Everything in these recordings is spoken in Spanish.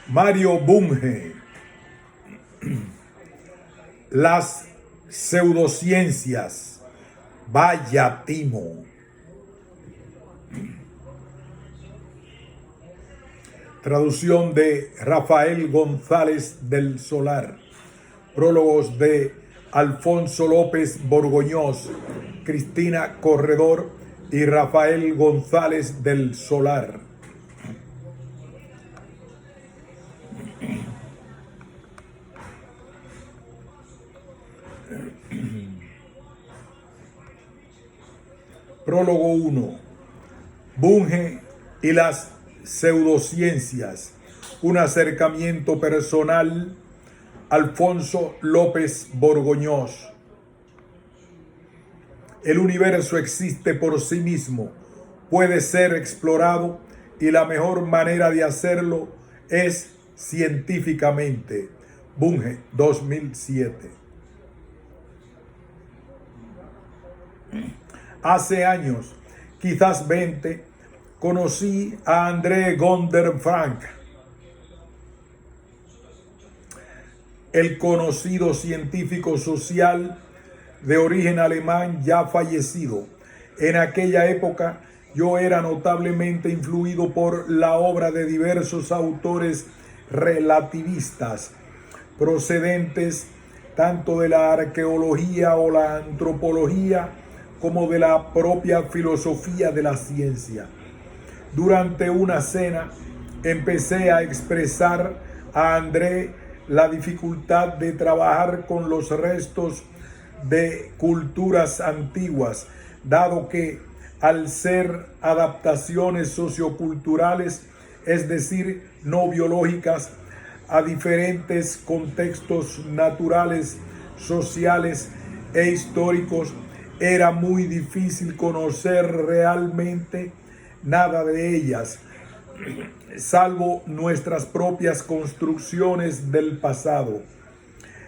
Mario Bunge. Las pseudociencias. Vaya timo. Traducción de Rafael González del Solar. Prólogos de Alfonso López Borgoñós, Cristina Corredor y Rafael González del Solar. Prólogo 1. Bunge y las pseudociencias. Un acercamiento personal. Alfonso López Borgoñós. El universo existe por sí mismo, puede ser explorado y la mejor manera de hacerlo es científicamente. Bunge, 2007. Hace años, quizás 20, conocí a André Gonder Frank, el conocido científico social de origen alemán ya fallecido. En aquella época yo era notablemente influido por la obra de diversos autores relativistas procedentes tanto de la arqueología o la antropología como de la propia filosofía de la ciencia. Durante una cena empecé a expresar a André la dificultad de trabajar con los restos de culturas antiguas, dado que al ser adaptaciones socioculturales, es decir, no biológicas, a diferentes contextos naturales, sociales e históricos, era muy difícil conocer realmente nada de ellas, salvo nuestras propias construcciones del pasado.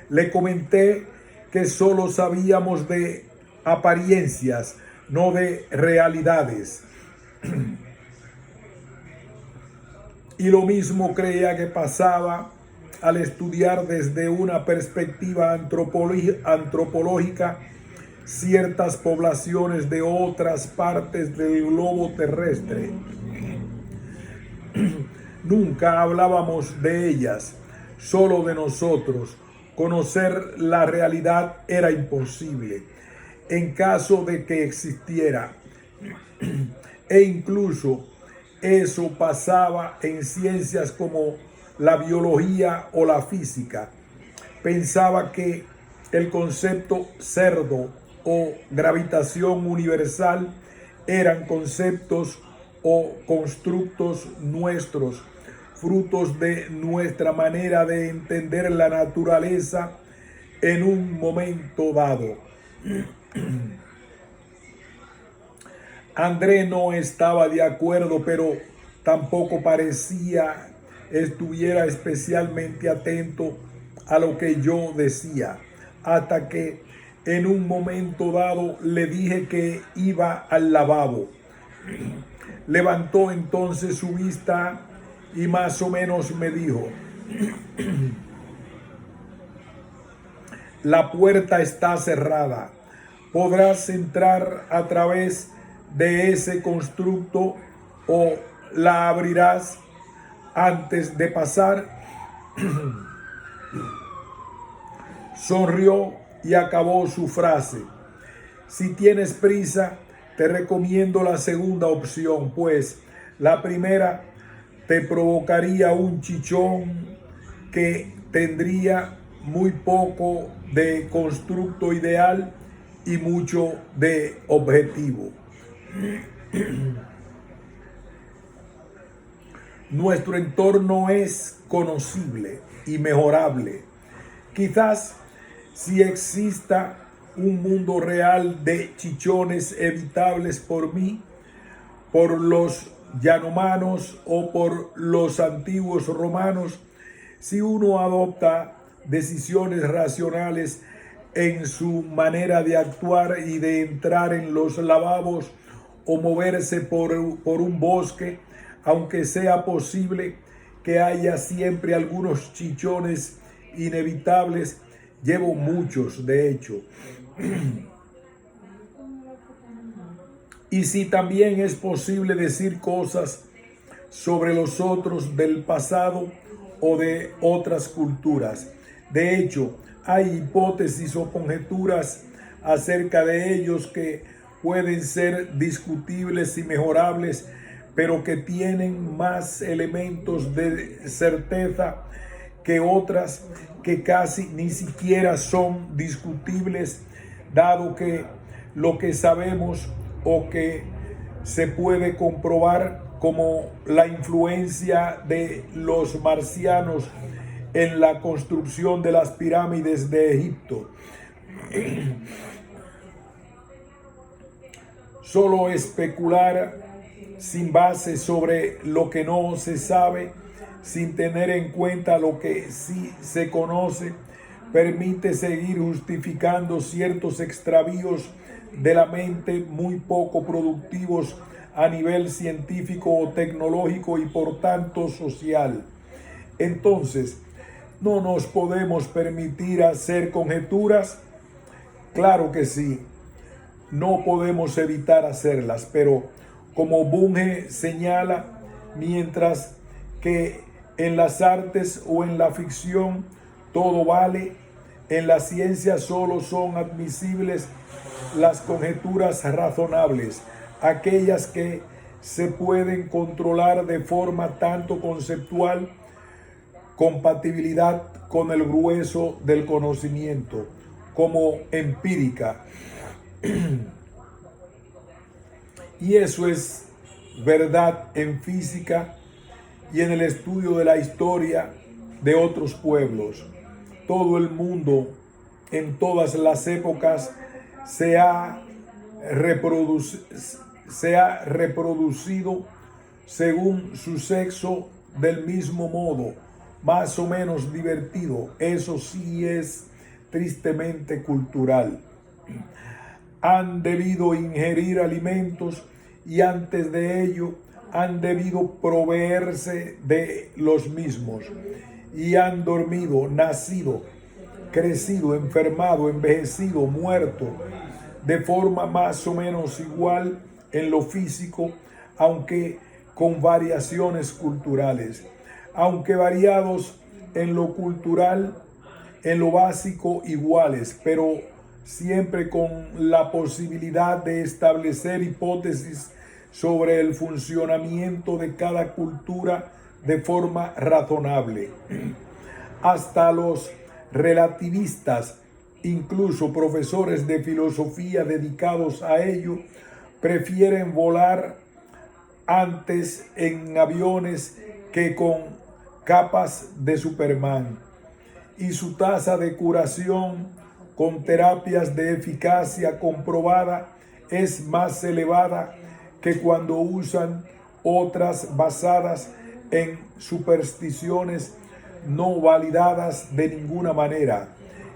Le comenté que solo sabíamos de apariencias, no de realidades. Y lo mismo creía que pasaba al estudiar desde una perspectiva antropológica ciertas poblaciones de otras partes del globo terrestre. Nunca hablábamos de ellas, solo de nosotros. Conocer la realidad era imposible, en caso de que existiera. E incluso eso pasaba en ciencias como la biología o la física. Pensaba que el concepto cerdo o gravitación universal eran conceptos o constructos nuestros, frutos de nuestra manera de entender la naturaleza en un momento dado. André no estaba de acuerdo, pero tampoco parecía estuviera especialmente atento a lo que yo decía, hasta que en un momento dado le dije que iba al lavabo. Levantó entonces su vista y más o menos me dijo: la puerta está cerrada. Podrás entrar a través de ese constructo o la abrirás antes de pasar. Sonrió y acabó su frase: si tienes prisa, te recomiendo la segunda opción, pues la primera te provocaría un chichón que tendría muy poco de constructo ideal y mucho de objetivo. Nuestro entorno es conocible y mejorable. Quizás si exista un mundo real de chichones evitables por mí, por los yanomanos o por los antiguos romanos, si uno adopta decisiones racionales en su manera de actuar y de entrar en los lavabos o moverse por un bosque, aunque sea posible que haya siempre algunos chichones inevitables. Llevo muchos, de hecho. Y si también es posible decir cosas sobre los otros del pasado o de otras culturas. De hecho, hay hipótesis o conjeturas acerca de ellos que pueden ser discutibles y mejorables, pero que tienen más elementos de certeza que otras que casi ni siquiera son discutibles, dado que lo que sabemos o que se puede comprobar, como la influencia de los marcianos en la construcción de las pirámides de Egipto. Solo especular sin base sobre lo que no se sabe, sin tener en cuenta lo que sí se conoce, permite seguir justificando ciertos extravíos de la mente muy poco productivos a nivel científico o tecnológico y por tanto social. Entonces, ¿no nos podemos permitir hacer conjeturas? Claro que sí, no podemos evitar hacerlas, pero como Bunge señala, mientras que en las artes o en la ficción todo vale, en la ciencia solo son admisibles las conjeturas razonables, aquellas que se pueden controlar de forma tanto conceptual, compatibilidad con el grueso del conocimiento, como empírica. Y eso es verdad en física y en el estudio de la historia de otros pueblos. Todo el mundo, en todas las épocas, se ha reproducido según su sexo del mismo modo, más o menos divertido. Eso sí es tristemente cultural. Han debido ingerir alimentos y antes de ello han debido proveerse de los mismos, y han dormido, nacido, crecido, enfermado, envejecido, muerto, de forma más o menos igual en lo físico, aunque con variaciones culturales, aunque variados en lo cultural, en lo básico iguales, pero siempre con la posibilidad de establecer hipótesis sobre el funcionamiento de cada cultura de forma razonable. Hasta los relativistas, incluso profesores de filosofía dedicados a ello, prefieren volar antes en aviones que con capas de Superman. Y su tasa de curación con terapias de eficacia comprobada es más elevada que cuando usan otras basadas en supersticiones no validadas de ninguna manera,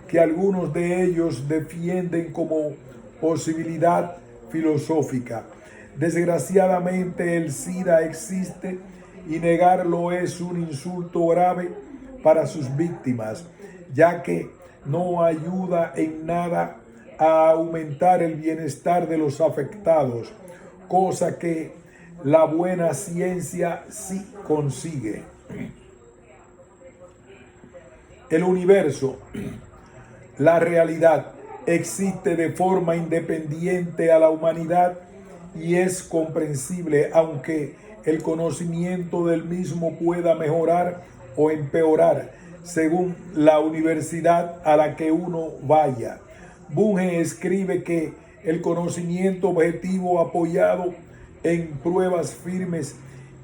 que algunos de ellos defienden como posibilidad filosófica. Desgraciadamente el SIDA existe y negarlo es un insulto grave para sus víctimas, ya que no ayuda en nada a aumentar el bienestar de los afectados, cosa que la buena ciencia sí consigue. El universo, la realidad, existe de forma independiente a la humanidad y es comprensible, aunque el conocimiento del mismo pueda mejorar o empeorar según la universidad a la que uno vaya. Bunge escribe que el conocimiento objetivo apoyado en pruebas firmes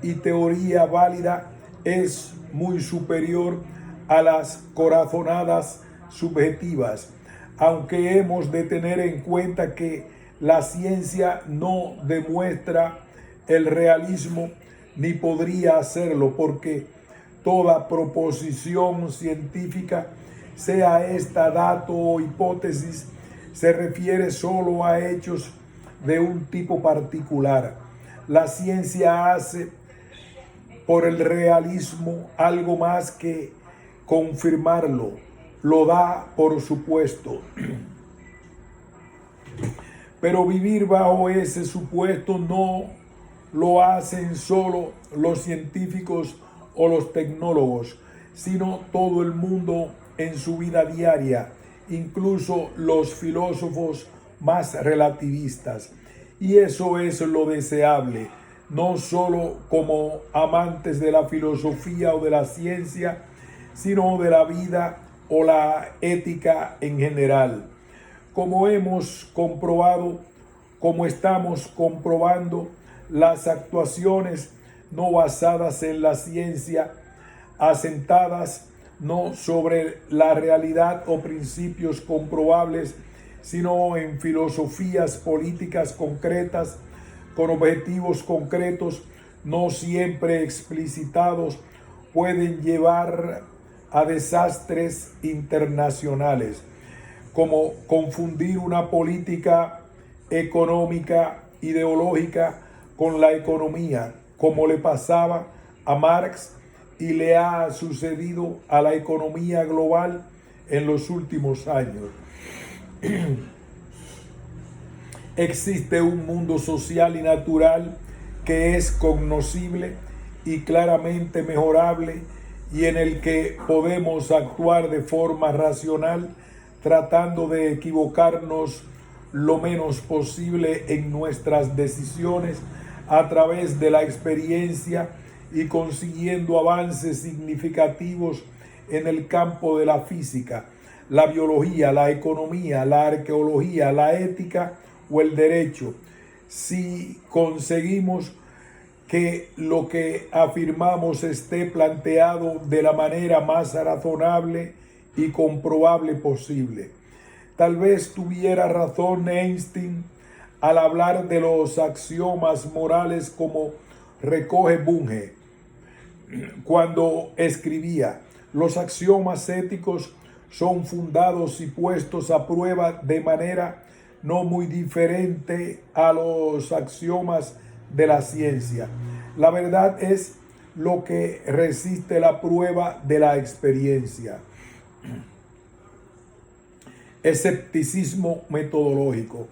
y teoría válida es muy superior a las corazonadas subjetivas, aunque hemos de tener en cuenta que la ciencia no demuestra el realismo ni podría hacerlo, porque toda proposición científica, sea esta dato o hipótesis, se refiere solo a hechos de un tipo particular. La ciencia hace por el realismo algo más que confirmarlo, lo da por supuesto. Pero vivir bajo ese supuesto no lo hacen solo los científicos o los tecnólogos, sino todo el mundo en su vida diaria, incluso los filósofos más relativistas. Y eso es lo deseable, no solo como amantes de la filosofía o de la ciencia, sino de la vida o la ética en general. Como hemos comprobado, como estamos comprobando, las actuaciones no basadas en la ciencia, asentadas no sobre la realidad o principios comprobables, sino en filosofías políticas concretas, con objetivos concretos, no siempre explicitados, pueden llevar a desastres internacionales, como confundir una política económica ideológica con la economía, como le pasaba a Marx y le ha sucedido a la economía global en los últimos años. Existe un mundo social y natural que es cognoscible y claramente mejorable y en el que podemos actuar de forma racional, tratando de equivocarnos lo menos posible en nuestras decisiones a través de la experiencia y consiguiendo avances significativos en el campo de la física, la biología, la economía, la arqueología, la ética o el derecho. Si conseguimos que lo que afirmamos esté planteado de la manera más razonable y comprobable posible. Tal vez tuviera razón Einstein al hablar de los axiomas morales como recoge Bunge cuando escribía: los axiomas éticos son fundados y puestos a prueba de manera no muy diferente a los axiomas de la ciencia. La verdad es lo que resiste la prueba de la experiencia. Escepticismo metodológico.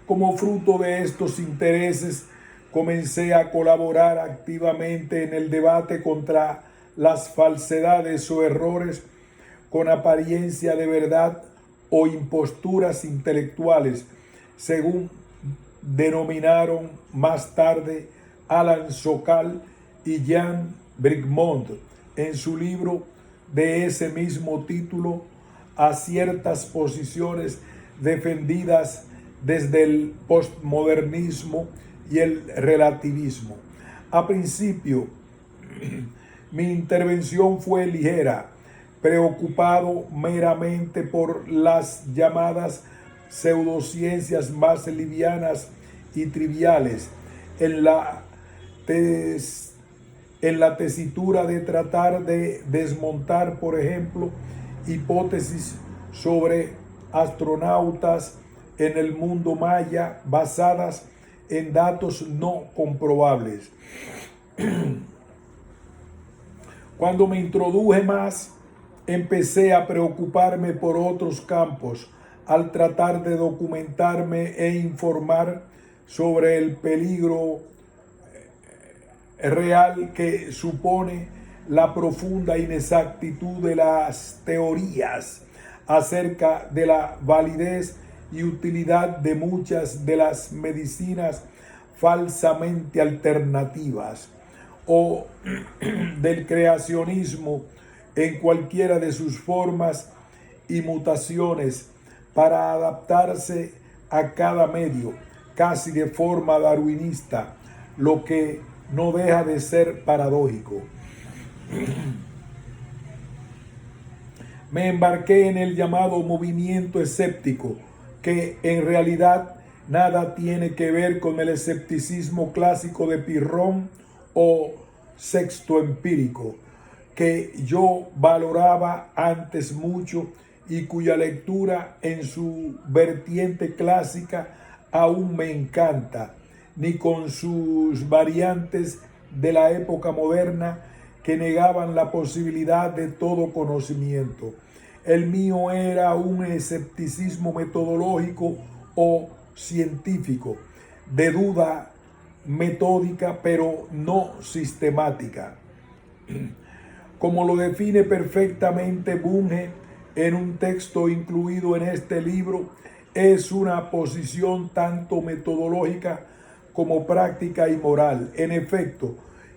Como fruto de estos intereses, comencé a colaborar activamente en el debate contra las falsedades o errores con apariencia de verdad o imposturas intelectuales, según denominaron más tarde Alan Sokal y Jean Bricmont en su libro de ese mismo título, a ciertas posiciones defendidas desde el postmodernismo y el relativismo. A principio, mi intervención fue ligera, preocupado meramente por las llamadas pseudociencias más livianas y triviales, en la tesitura de tratar de desmontar, por ejemplo, hipótesis sobre astronautas en el mundo maya basadas en datos no comprobables. Cuando me introduje más, empecé a preocuparme por otros campos al tratar de documentarme e informar sobre el peligro real que supone la profunda inexactitud de las teorías acerca de la validez y utilidad de muchas de las medicinas falsamente alternativas o del creacionismo en cualquiera de sus formas y mutaciones para adaptarse a cada medio, casi de forma darwinista, lo que no deja de ser paradójico. Me embarqué en el llamado movimiento escéptico, que en realidad nada tiene que ver con el escepticismo clásico de Pirrón o sexto empírico, que yo valoraba antes mucho y cuya lectura en su vertiente clásica aún me encanta, ni con sus variantes de la época moderna que negaban la posibilidad de todo conocimiento. El mío era un escepticismo metodológico o científico, de duda metódica pero no sistemática. Como lo define perfectamente Bunge en un texto incluido en este libro, es una posición tanto metodológica como práctica y moral. En efecto,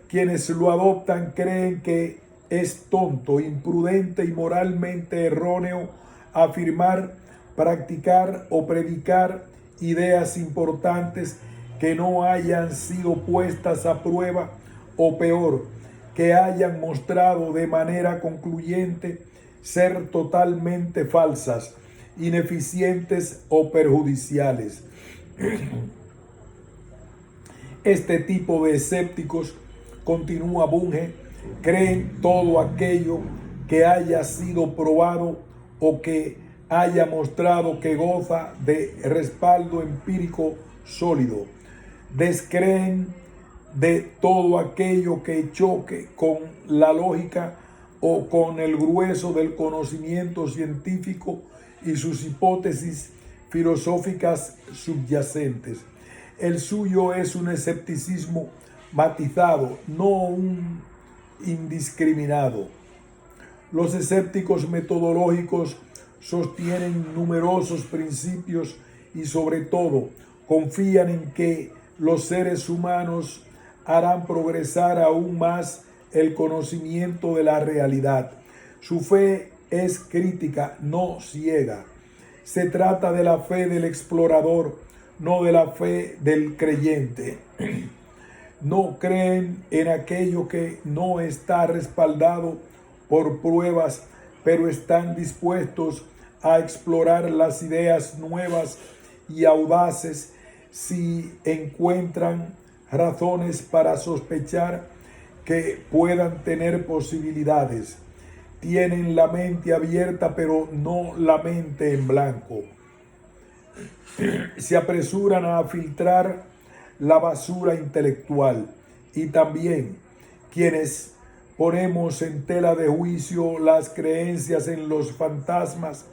quienes lo adoptan creen que es tonto, imprudente y moralmente erróneo afirmar, practicar o predicar ideas importantes que no hayan sido puestas a prueba o peor, que hayan mostrado de manera concluyente ser totalmente falsas, ineficientes o perjudiciales. Este tipo de escépticos, continúa Bunge, creen todo aquello que haya sido probado o que haya mostrado que goza de respaldo empírico sólido. Descreen de todo aquello que choque con la lógica o con el grueso del conocimiento científico y sus hipótesis filosóficas subyacentes. El suyo es un escepticismo matizado, no un indiscriminado. Los escépticos metodológicos sostienen numerosos principios y sobre todo confían en que los seres humanos harán progresar aún más el conocimiento de la realidad. Su fe es crítica, no ciega. Se trata de la fe del explorador, no de la fe del creyente. No creen en aquello que no está respaldado por pruebas, pero están dispuestos a explorar las ideas nuevas y audaces si encuentran razones para sospechar que puedan tener posibilidades. Tienen la mente abierta, pero no la mente en blanco. Se apresuran a filtrar la basura intelectual, y también quienes ponemos en tela de juicio las creencias en los fantasmas,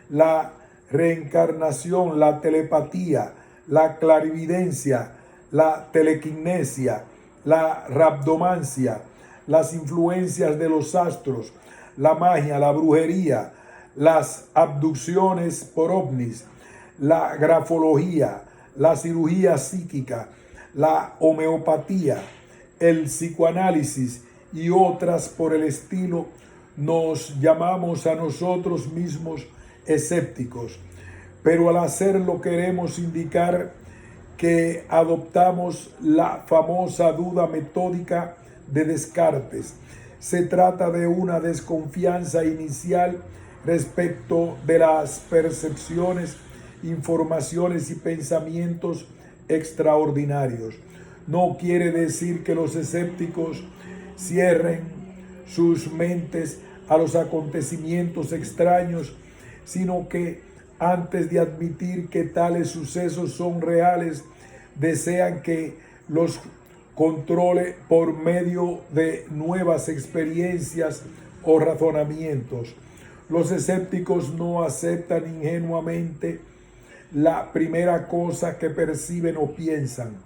la reencarnación, la telepatía, la clarividencia, la telequinesia, la rabdomancia, las influencias de los astros, la magia, la brujería, las abducciones por ovnis, la grafología, la cirugía psíquica, la homeopatía, el psicoanálisis y otras por el estilo, nos llamamos a nosotros mismos escépticos. Pero al hacerlo queremos indicar que adoptamos la famosa duda metódica de Descartes. Se trata de una desconfianza inicial respecto de las percepciones, informaciones y pensamientos extraordinarios. No quiere decir que los escépticos cierren sus mentes a los acontecimientos extraños, sino que antes de admitir que tales sucesos son reales, desean que los controle por medio de nuevas experiencias o razonamientos. Los escépticos no aceptan ingenuamente la primera cosa que perciben o piensan.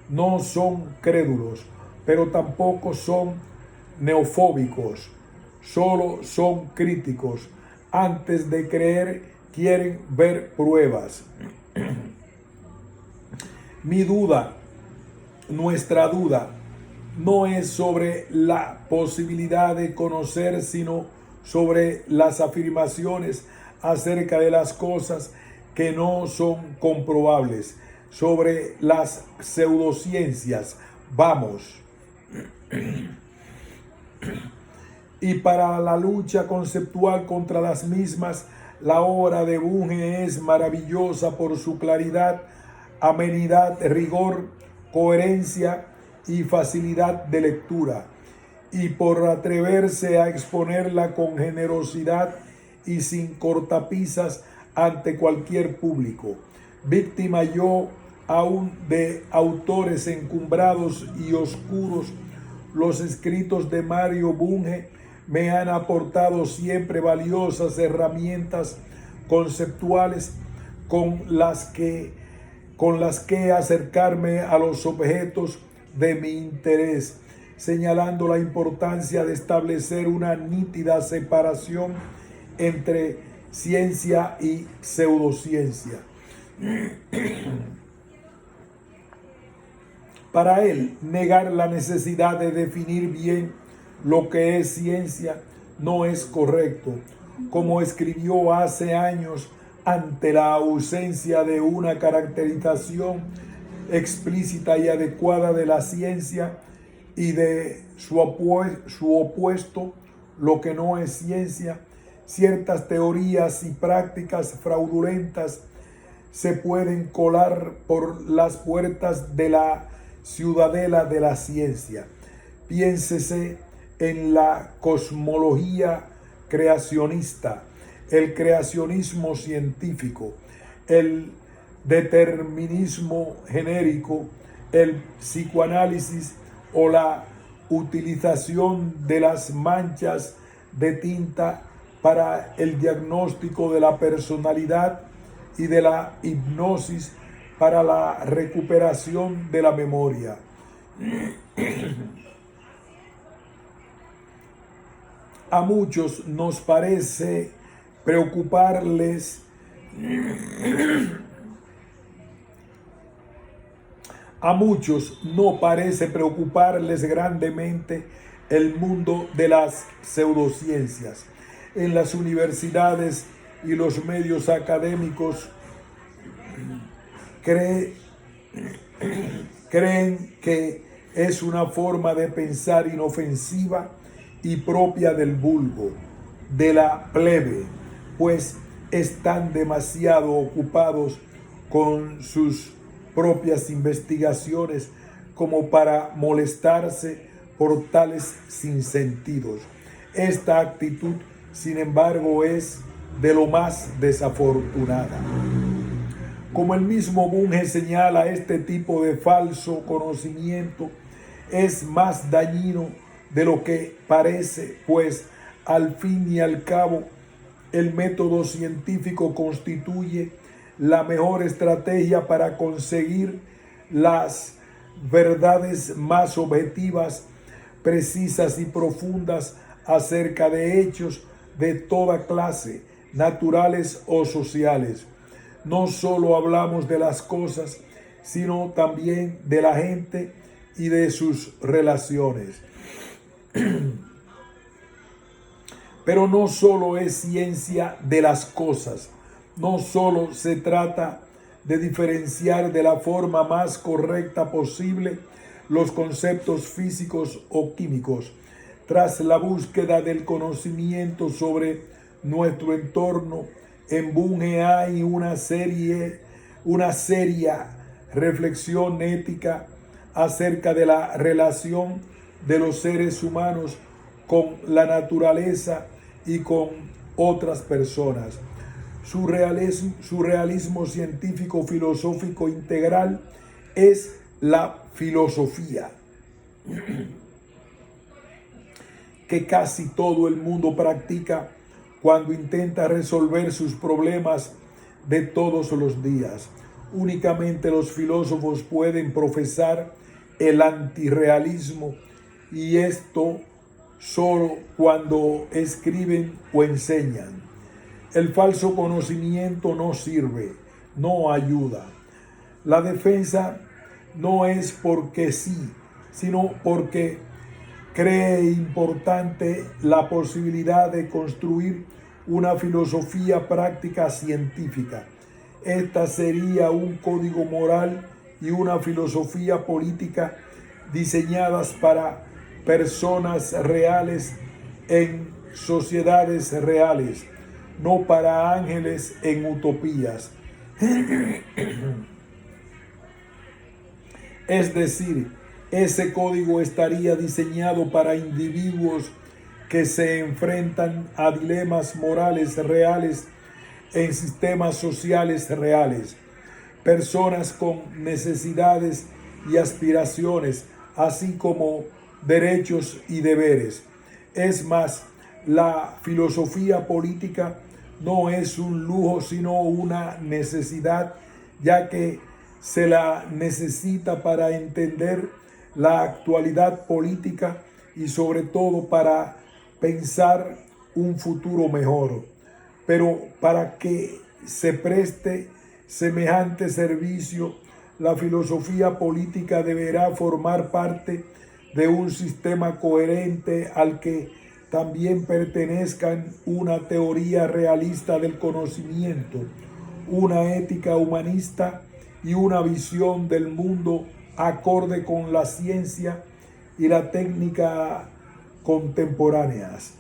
No son crédulos, pero tampoco son neofóbicos. Solo son críticos. Antes de creer, quieren ver pruebas. Mi duda, nuestra duda, no es sobre la posibilidad de conocer, sino sobre las afirmaciones acerca de las cosas que no son comprobables, sobre las pseudociencias. Vamos. Y para la lucha conceptual contra las mismas, la obra de Bunge es maravillosa por su claridad, amenidad, rigor, coherencia y facilidad de lectura, y por atreverse a exponerla con generosidad y sin cortapisas ante cualquier público. Víctima yo aún de autores encumbrados y oscuros Los escritos de Mario Bunge me han aportado siempre valiosas herramientas conceptuales con las que acercarme a los objetos de mi interés, señalando la importancia de establecer una nítida separación entre ciencia y pseudociencia. Para él, negar la necesidad de definir bien lo que es ciencia no es correcto. Como escribió hace años, ante la ausencia de una caracterización explícita y adecuada de la ciencia y de su opuesto, lo que no es ciencia, ciertas teorías y prácticas fraudulentas se pueden colar por las puertas de la ciudadela de la ciencia. Piénsese en la cosmología creacionista, el creacionismo científico, el determinismo genérico, el psicoanálisis o la utilización de las manchas de tinta para el diagnóstico de la personalidad y de la hipnosis para la recuperación de la memoria. A muchos nos parece preocuparles A muchos no parece preocuparles grandemente el mundo de las pseudociencias. En las universidades y los medios académicos creen que es una forma de pensar inofensiva y propia del vulgo, de la plebe, pues están demasiado ocupados con sus propias investigaciones como para molestarse por tales sinsentidos. Esta actitud, sin embargo, es de lo más desafortunada. Como el mismo Bunge señala, este tipo de falso conocimiento es más dañino de lo que parece, pues al fin y al cabo el método científico constituye la mejor estrategia para conseguir las verdades más objetivas, precisas y profundas acerca de hechos de toda clase, naturales o sociales. No solo hablamos de las cosas, sino también de la gente y de sus relaciones. Pero no solo es ciencia de las cosas, no solo se trata de diferenciar de la forma más correcta posible los conceptos físicos o químicos. Tras la búsqueda del conocimiento sobre nuestro entorno, en Bunge hay una seria reflexión ética acerca de la relación de los seres humanos con la naturaleza y con otras personas. Su realismo científico filosófico integral es la filosofía que casi todo el mundo practica cuando intenta resolver sus problemas de todos los días. Únicamente los filósofos pueden profesar el antirrealismo, y esto solo cuando escriben o enseñan. El falso conocimiento no sirve, no ayuda. La defensa no es porque sí, sino porque cree importante la posibilidad de construir una filosofía práctica científica. Esta sería un código moral y una filosofía política diseñadas para personas reales en sociedades reales, no para ángeles en utopías. Es decir, ese código estaría diseñado para individuos que se enfrentan a dilemas morales reales en sistemas sociales reales, personas con necesidades y aspiraciones, así como derechos y deberes. Es más, la filosofía política no es un lujo, sino una necesidad, ya que se la necesita para entender la actualidad política y sobre todo para pensar un futuro mejor. Pero para que se preste semejante servicio, la filosofía política deberá formar parte de un sistema coherente al que también pertenezcan una teoría realista del conocimiento, una ética humanista y una visión del mundo acorde con la ciencia y la técnica contemporáneas.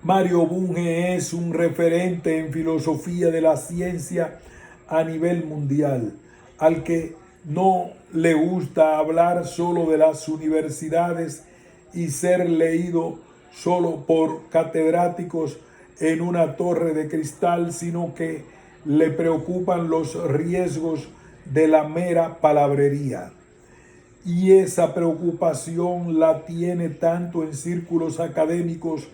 Mario Bunge es un referente en filosofía de la ciencia a nivel mundial, al que no le gusta hablar solo de las universidades y ser leído solo por catedráticos en una torre de cristal, sino que le preocupan los riesgos de la mera palabrería. Y esa preocupación la tiene tanto en círculos académicos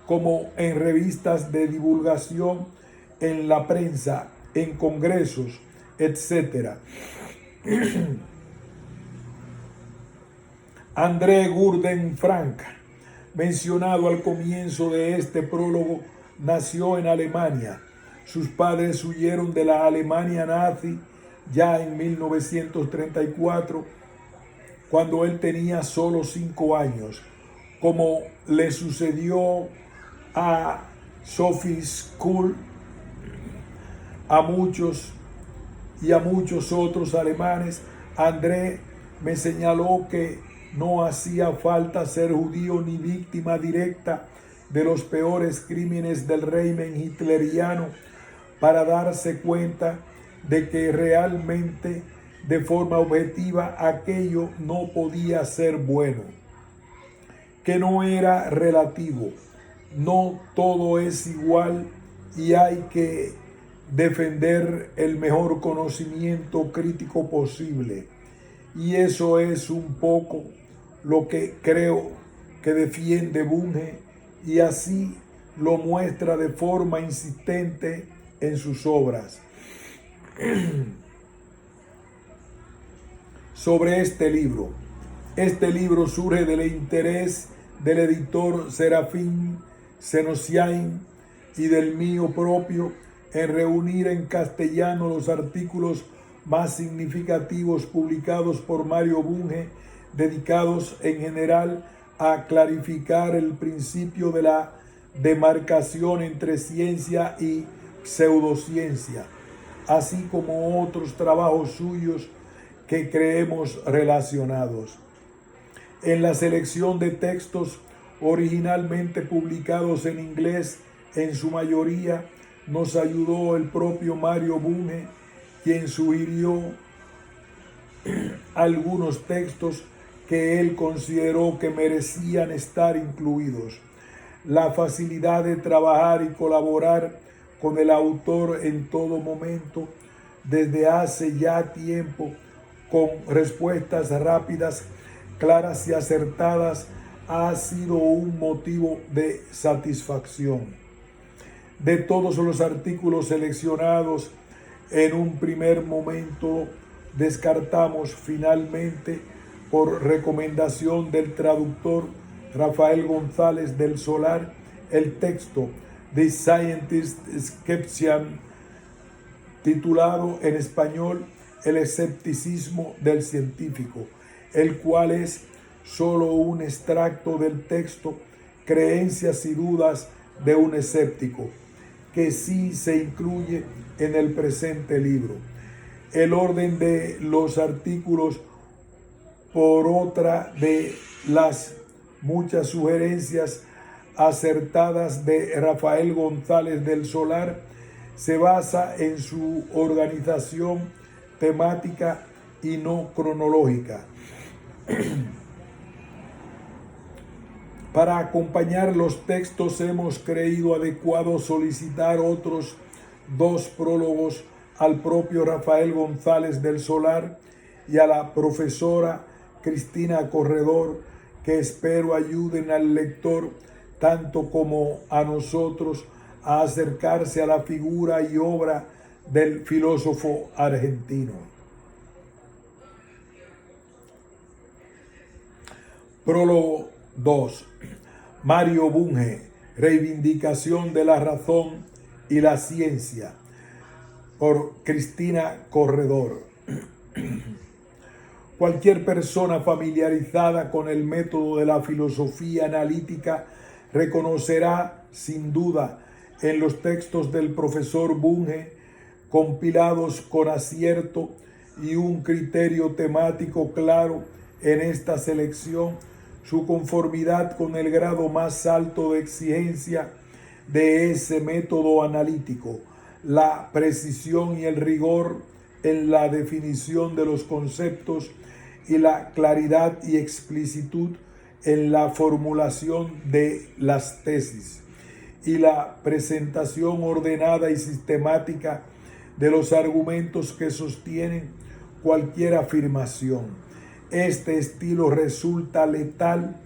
como en revistas de divulgación, en la prensa, en congresos, etc. André Gurdon Frank, mencionado al comienzo de este prólogo, nació en Alemania. Sus padres huyeron de la Alemania nazi ya en 1934, cuando él tenía solo 5 años, como le sucedió a Sophie Scholl, a muchos otros alemanes. André me señaló que no hacía falta ser judío ni víctima directa de los peores crímenes del régimen hitleriano para darse cuenta de que realmente, de forma objetiva, aquello no podía ser bueno, que no era relativo. No todo es igual y hay que defender el mejor conocimiento crítico posible. Y eso es un poco lo que creo que defiende Bunge, y así lo muestra de forma insistente en sus obras. Sobre este libro. Este libro surge del interés del editor Serafín Senosiain y del mío propio en reunir en castellano los artículos más significativos publicados por Mario Bunge, dedicados en general a clarificar el principio de la demarcación entre ciencia y pseudociencia, así como otros trabajos suyos que creemos relacionados. En la selección de textos originalmente publicados en inglés, en su mayoría, nos ayudó el propio Mario Bunge, quien sugirió algunos textos que él consideró que merecían estar incluidos. La facilidad de trabajar y colaborar con el autor en todo momento, desde hace ya tiempo, con respuestas rápidas, claras y acertadas, ha sido un motivo de satisfacción. De todos los artículos seleccionados, en un primer momento descartamos finalmente, por recomendación del traductor Rafael González del Solar, el texto The Scientist Skepticism, titulado en español El escepticismo del científico, el cual es solo un extracto del texto Creencias y dudas de un escéptico, que sí se incluye en el presente libro. El orden de los artículos, por otra de las muchas sugerencias acertadas de Rafael González del Solar, se basa en su organización temática y no cronológica. Para acompañar los textos hemos creído adecuado solicitar otros 2 prólogos al propio Rafael González del Solar, y a la profesora Cristina Corredor, que espero ayuden al lector tanto como a nosotros a acercarse a la figura y obra del filósofo argentino. Prólogo 2. Mario Bunge, reivindicación de la razón y la ciencia, por Cristina Corredor. Cualquier persona familiarizada con el método de la filosofía analítica reconocerá sin duda en los textos del profesor Bunge, compilados con acierto y un criterio temático claro en esta selección, su conformidad con el grado más alto de exigencia de ese método analítico, la precisión y el rigor en la definición de los conceptos y la claridad y explicitud en la formulación de las tesis y la presentación ordenada y sistemática de los argumentos que sostienen cualquier afirmación. Este estilo resulta letal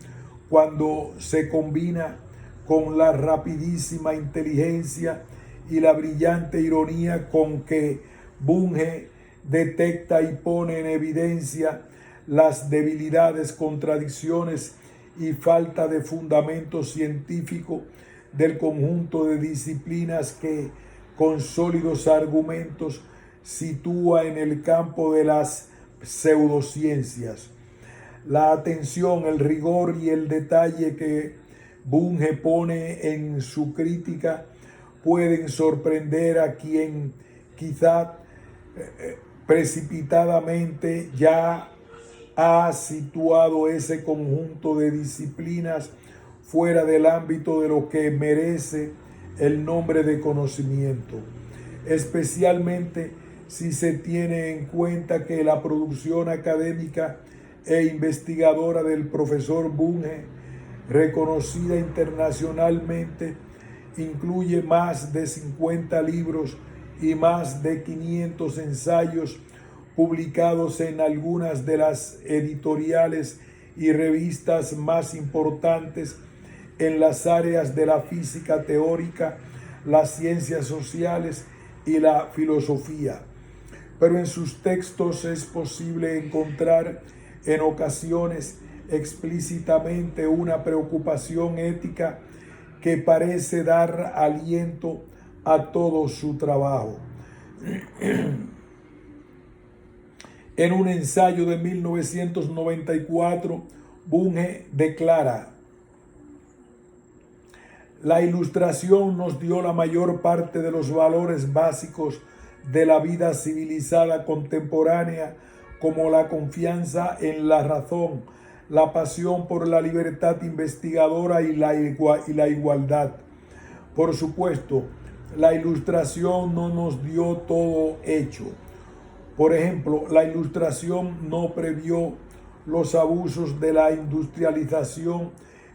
cuando se combina con la rapidísima inteligencia y la brillante ironía con que Bunge detecta y pone en evidencia las debilidades, contradicciones y falta de fundamento científico del conjunto de disciplinas que, con sólidos argumentos, sitúa en el campo de las pseudociencias. La atención, el rigor y el detalle que Bunge pone en su crítica pueden sorprender a quien quizá precipitadamente ya ha situado ese conjunto de disciplinas fuera del ámbito de lo que merece el nombre de conocimiento, especialmente si se tiene en cuenta que la producción académica e investigadora del profesor Bunge, reconocida internacionalmente, incluye más de 50 libros y más de 500 ensayos publicados en algunas de las editoriales y revistas más importantes en las áreas de la física teórica, las ciencias sociales y la filosofía. Pero en sus textos es posible encontrar en ocasiones explícitamente una preocupación ética que parece dar aliento a todo su trabajo. En un ensayo de 1994, Bunge declara: la Ilustración nos dio la mayor parte de los valores básicos de la vida civilizada contemporánea, como la confianza en la razón, la pasión por la libertad investigadora y la igualdad. Por supuesto, la Ilustración no nos dio todo hecho. Por ejemplo, la Ilustración no previó los abusos de la industrialización,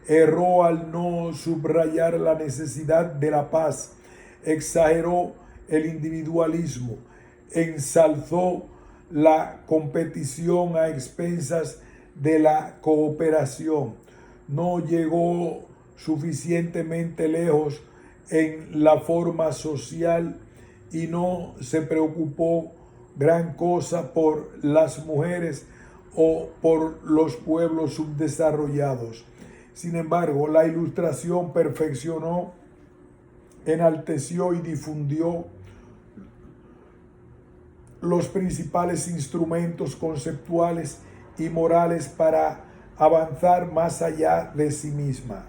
erró al no subrayar la necesidad de la paz, exageró el individualismo, ensalzó la competición a expensas de la cooperación, no llegó suficientemente lejos en la forma social y no se preocupó gran cosa por las mujeres o por los pueblos subdesarrollados. Sin embargo, la Ilustración perfeccionó, enalteció y difundió los principales instrumentos conceptuales y morales para avanzar más allá de sí misma.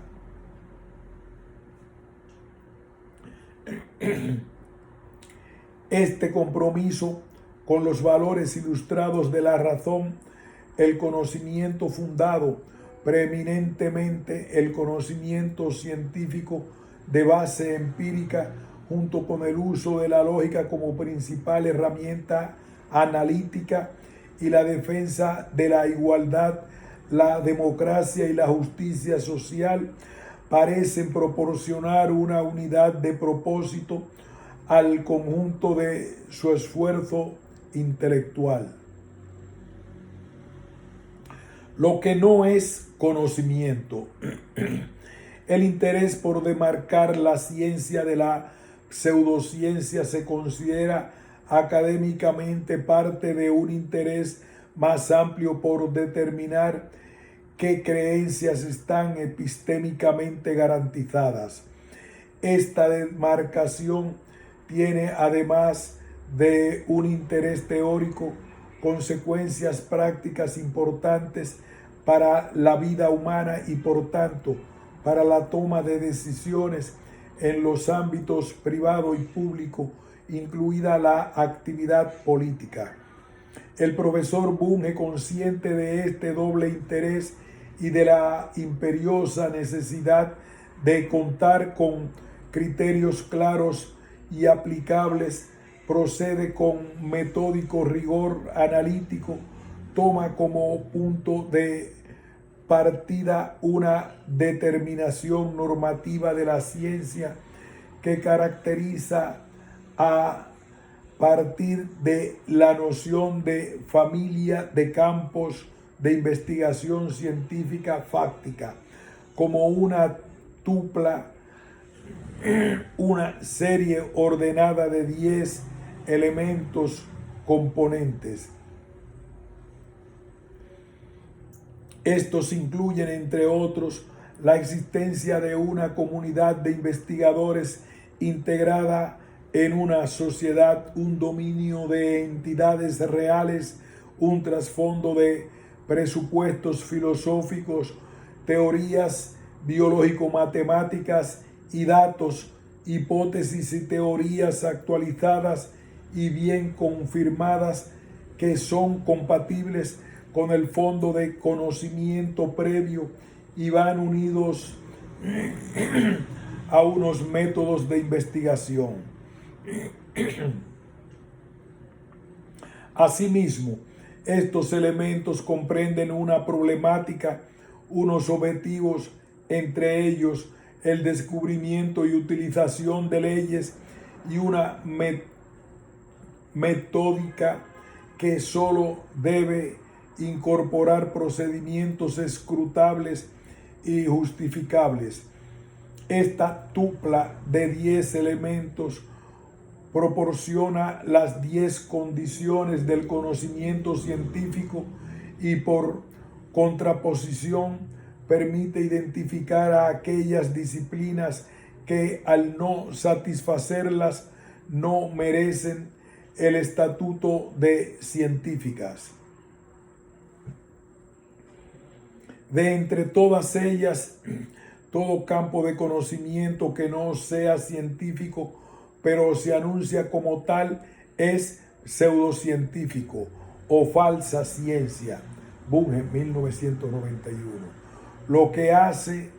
Este compromiso con los valores ilustrados de la razón, el conocimiento fundado, preeminentemente el conocimiento científico de base empírica, junto con el uso de la lógica como principal herramienta analítica y la defensa de la igualdad, la democracia y la justicia social, parecen proporcionar una unidad de propósito al conjunto de su esfuerzo intelectual. Lo que no es conocimiento. El interés por demarcar la ciencia de la pseudociencia se considera académicamente parte de un interés más amplio por determinar qué creencias están epistémicamente garantizadas. Esta demarcación tiene, además de un interés teórico, consecuencias prácticas importantes para la vida humana y, por tanto, para la toma de decisiones en los ámbitos privado y público, incluida la actividad política. El profesor Bunge, consciente de este doble interés y de la imperiosa necesidad de contar con criterios claros y aplicables, procede con metódico rigor analítico, toma como punto de partida una determinación normativa de la ciencia que caracteriza a partir de la noción de familia de campos de investigación científica fáctica como una tupla, una serie ordenada de 10 elementos componentes. Estos incluyen, entre otros, la existencia de una comunidad de investigadores integrada en una sociedad, un dominio de entidades reales, un trasfondo de presupuestos filosóficos, teorías biológico-matemáticas y datos, hipótesis y teorías actualizadas y bien confirmadas que son compatibles con el fondo de conocimiento previo y van unidos a unos métodos de investigación. Asimismo, estos elementos comprenden una problemática, unos objetivos, entre ellos el descubrimiento y utilización de leyes, y una metódica que sólo debe incorporar procedimientos escrutables y justificables. Esta tupla de 10 elementos proporciona las 10 condiciones del conocimiento científico y, por contraposición, permite identificar a aquellas disciplinas que, al no satisfacerlas, no merecen el estatuto de científicas. De entre todas ellas, todo campo de conocimiento que no sea científico, pero se anuncia como tal, es pseudocientífico o falsa ciencia. Bunge, 1991. Lo que hace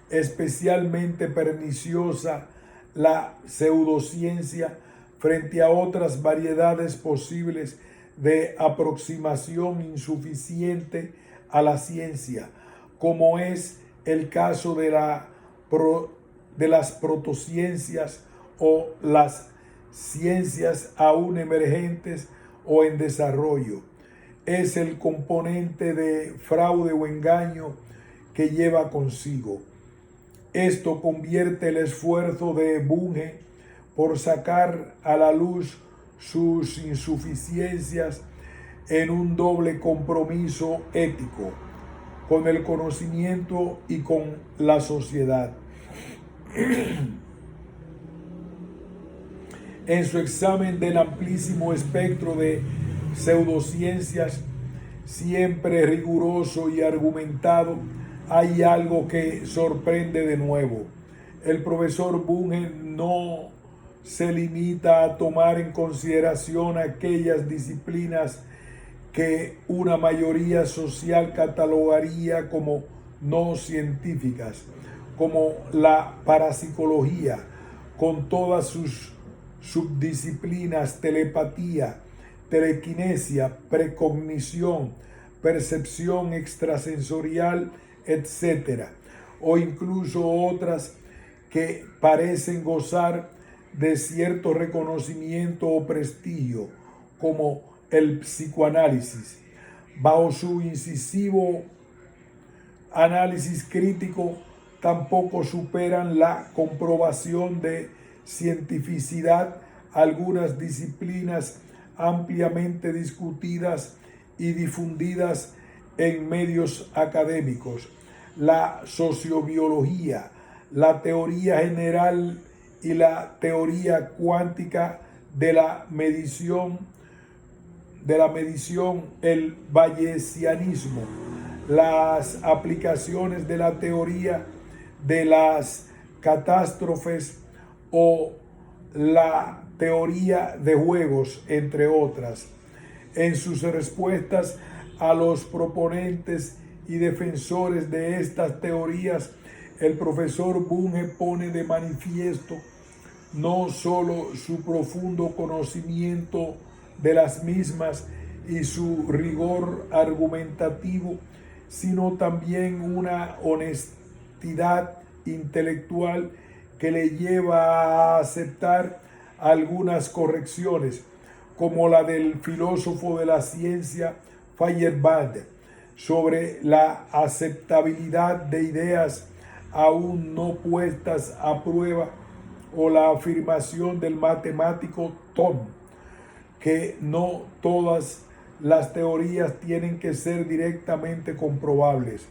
especialmente perniciosa la pseudociencia frente a otras variedades posibles de aproximación insuficiente a la ciencia, como es el caso de las protociencias o las ciencias aún emergentes o en desarrollo. Es el componente de fraude o engaño que lleva consigo. Esto convierte el esfuerzo de Bunge por sacar a la luz sus insuficiencias en un doble compromiso ético con el conocimiento y con la sociedad. En su examen del amplísimo espectro de pseudociencias, siempre riguroso y argumentado, hay algo que sorprende de nuevo. El profesor Bunge no se limita a tomar en consideración aquellas disciplinas que una mayoría social catalogaría como no científicas, como la parapsicología, con todas sus subdisciplinas: telepatía, telequinesia, precognición, percepción extrasensorial, etc. O incluso otras que parecen gozar de cierto reconocimiento o prestigio, como el psicoanálisis. bajo su incisivo análisis crítico, tampoco superan la comprobación de cientificidad algunas disciplinas ampliamente discutidas y difundidas en medios académicos: la sociobiología, la teoría general y la teoría cuántica de la medición, el bayesianismo, las aplicaciones de la teoría de las catástrofes o la teoría de juegos, entre otras. En sus respuestas a los proponentes y defensores de estas teorías, el profesor Bunge pone de manifiesto no solo su profundo conocimiento de las mismas y su rigor argumentativo, sino también una honestidad intelectual que le lleva a aceptar algunas correcciones, como la del filósofo de la ciencia Feyerabend sobre la aceptabilidad de ideas aún no puestas a prueba, o la afirmación del matemático Thom, que no todas las teorías tienen que ser directamente comprobables,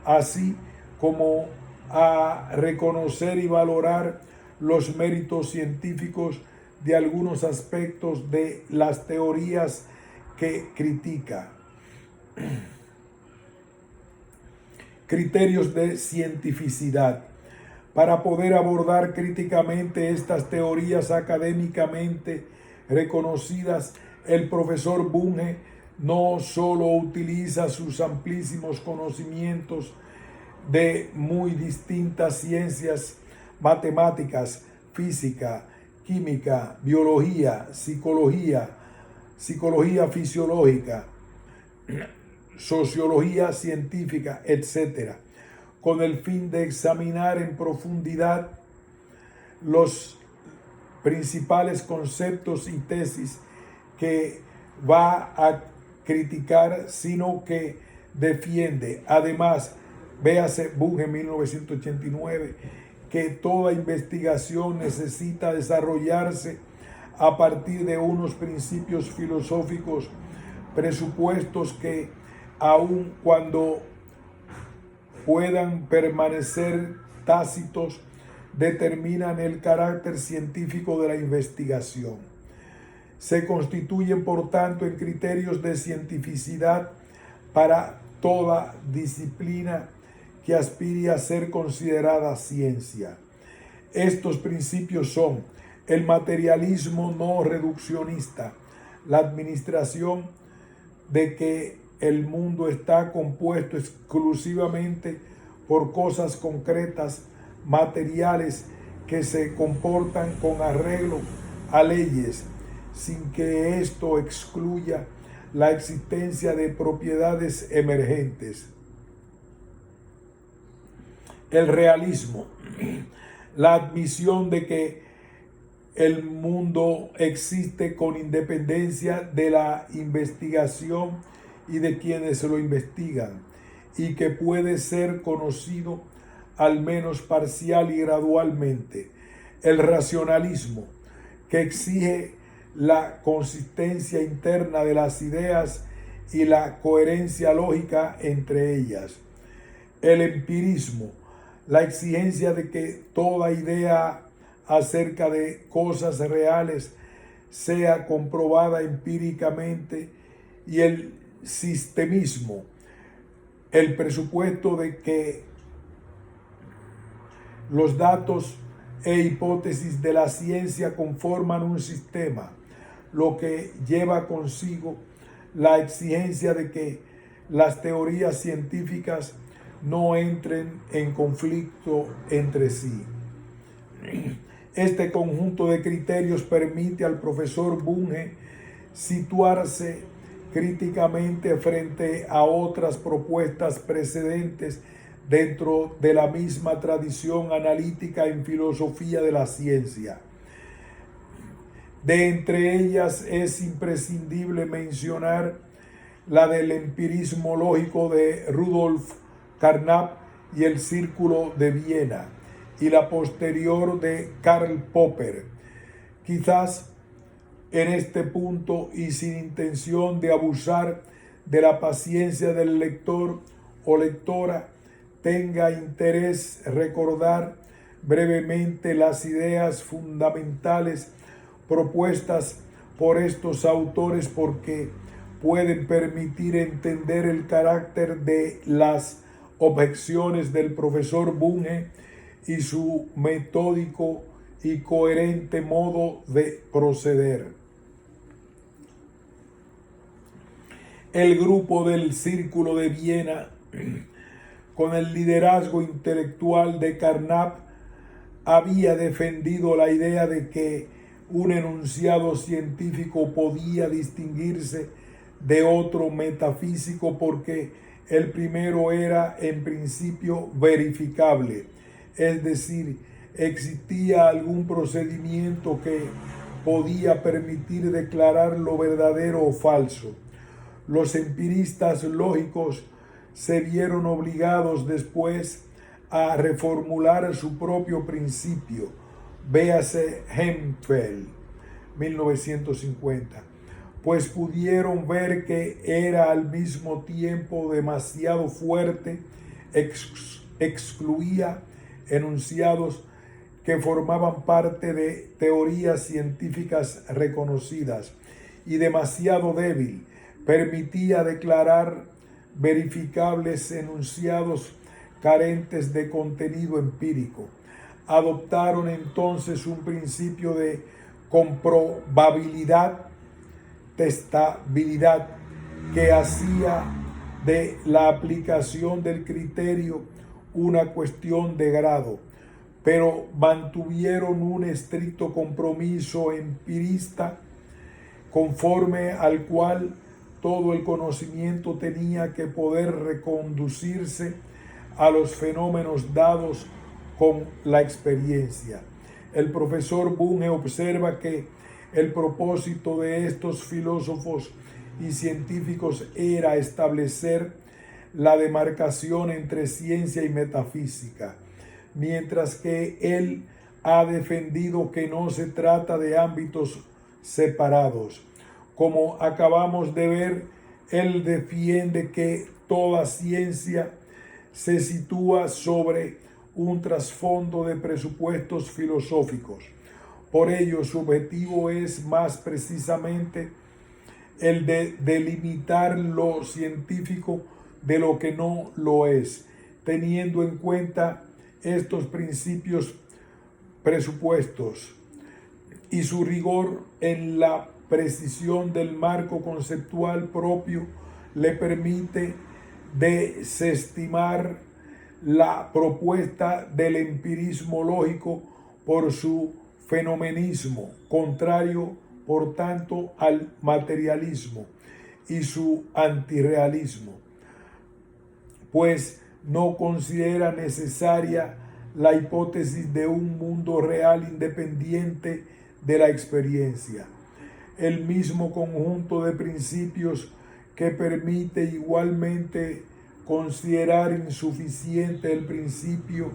así como a reconocer y valorar los méritos científicos de algunos aspectos de las teorías que critica. Criterios de cientificidad. Para poder abordar críticamente estas teorías académicamente reconocidas, el profesor Bunge no solo utiliza sus amplísimos conocimientos de muy distintas ciencias: matemáticas, física, química, biología, psicología fisiológica, sociología científica, etc., con el fin de examinar en profundidad los principales conceptos y tesis que va a criticar, sino que defiende. Además, véase Bunge 1989, que toda investigación necesita desarrollarse a partir de unos principios filosóficos presupuestos que, aun cuando puedan permanecer tácitos, determinan el carácter científico de la investigación. Se constituyen, por tanto, en criterios de cientificidad para toda disciplina que aspire a ser considerada ciencia. Estos principios son el materialismo no reduccionista, la administración de que el mundo está compuesto exclusivamente por cosas concretas, materiales, que se comportan con arreglo a leyes, sin que esto excluya la existencia de propiedades emergentes. El realismo, la admisión de que el mundo existe con independencia de la investigación y de quienes lo investigan, y que puede ser conocido al menos parcial y gradualmente. El racionalismo, que exige la consistencia interna de las ideas y la coherencia lógica entre ellas. El empirismo, la exigencia de que toda idea acerca de cosas reales sea comprobada empíricamente. Y el sistemismo, el presupuesto de que los datos e hipótesis de la ciencia conforman un sistema, lo que lleva consigo la exigencia de que las teorías científicas no entren en conflicto entre sí. Este conjunto de criterios permite al profesor Bunge situarse críticamente frente a otras propuestas precedentes dentro de la misma tradición analítica en filosofía de la ciencia. De entre ellas es imprescindible mencionar la del empirismo lógico de Rudolf Carnap y el Círculo de Viena, y la posterior de Karl Popper. Quizás en este punto, y sin intención de abusar de la paciencia del lector o lectora, tenga interés recordar brevemente las ideas fundamentales propuestas por estos autores, porque pueden permitir entender el carácter de las objeciones del profesor Bunge y su metódico y coherente modo de proceder. El grupo del Círculo de Viena, con el liderazgo intelectual de Carnap, había defendido la idea de que un enunciado científico podía distinguirse de otro metafísico porque el primero era en principio verificable, es decir, existía algún procedimiento que podía permitir declarar lo verdadero o falso. Los empiristas lógicos se vieron obligados después a reformular su propio principio. Véase Hempel, 1950, pues pudieron ver que era al mismo tiempo demasiado fuerte, excluía enunciados que formaban parte de teorías científicas reconocidas, y demasiado débil, permitía declarar verificables enunciados carentes de contenido empírico. Adoptaron entonces un principio de comprobabilidad, testabilidad, que hacía de la aplicación del criterio una cuestión de grado, pero mantuvieron un estricto compromiso empirista, conforme al cual todo el conocimiento tenía que poder reconducirse a los fenómenos dados con la experiencia. El profesor Bunge observa que el propósito de estos filósofos y científicos era establecer la demarcación entre ciencia y metafísica, mientras que él ha defendido que no se trata de ámbitos separados. Como acabamos de ver, él defiende que toda ciencia se sitúa sobre un trasfondo de presupuestos filosóficos. Por ello, su objetivo es más precisamente el de delimitar lo científico de lo que no lo es, teniendo en cuenta estos principios presupuestos y su rigor en la precisión del marco conceptual propio le permite desestimar la propuesta del empirismo lógico por su fenomenismo, contrario por tanto al materialismo, y su antirrealismo, pues no considera necesaria la hipótesis de un mundo real independiente de la experiencia. El mismo conjunto de principios que permite igualmente considerar insuficiente el principio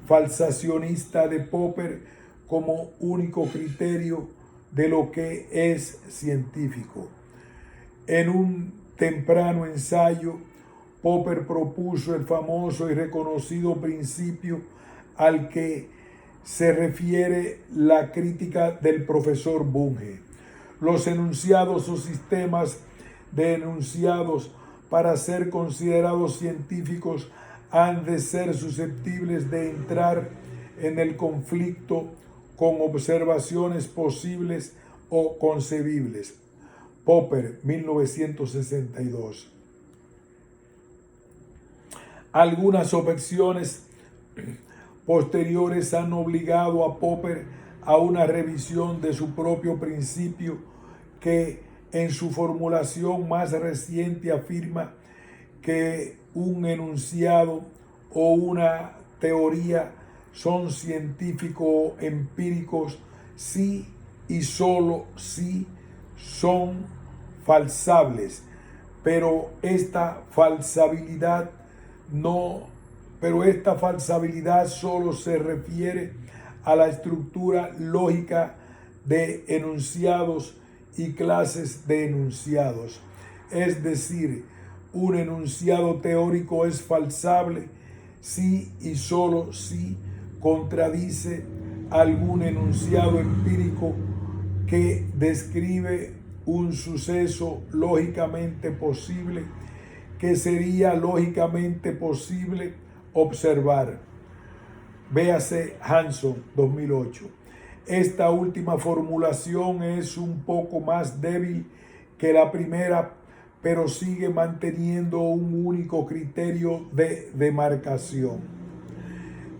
falsacionista de Popper como único criterio de lo que es científico. En un temprano ensayo, Popper propuso el famoso y reconocido principio al que se refiere la crítica del profesor Bunge. Los enunciados o sistemas de enunciados, para ser considerados científicos, han de ser susceptibles de entrar en el conflicto con observaciones posibles o concebibles. Popper, 1962. Algunas objeciones posteriores han obligado a Popper a una revisión de su propio principio, que en su formulación más reciente afirma que un enunciado o una teoría son científico-empíricos si y solo si son falsables, pero esta falsabilidad solo se refiere a la estructura lógica de enunciados y clases de enunciados. Es decir, un enunciado teórico es falsable si y solo si contradice algún enunciado empírico que describe un suceso lógicamente posible que sería lógicamente posible observar. Véase Hanson, 2008. Esta última formulación es un poco más débil que la primera, pero sigue manteniendo un único criterio de demarcación.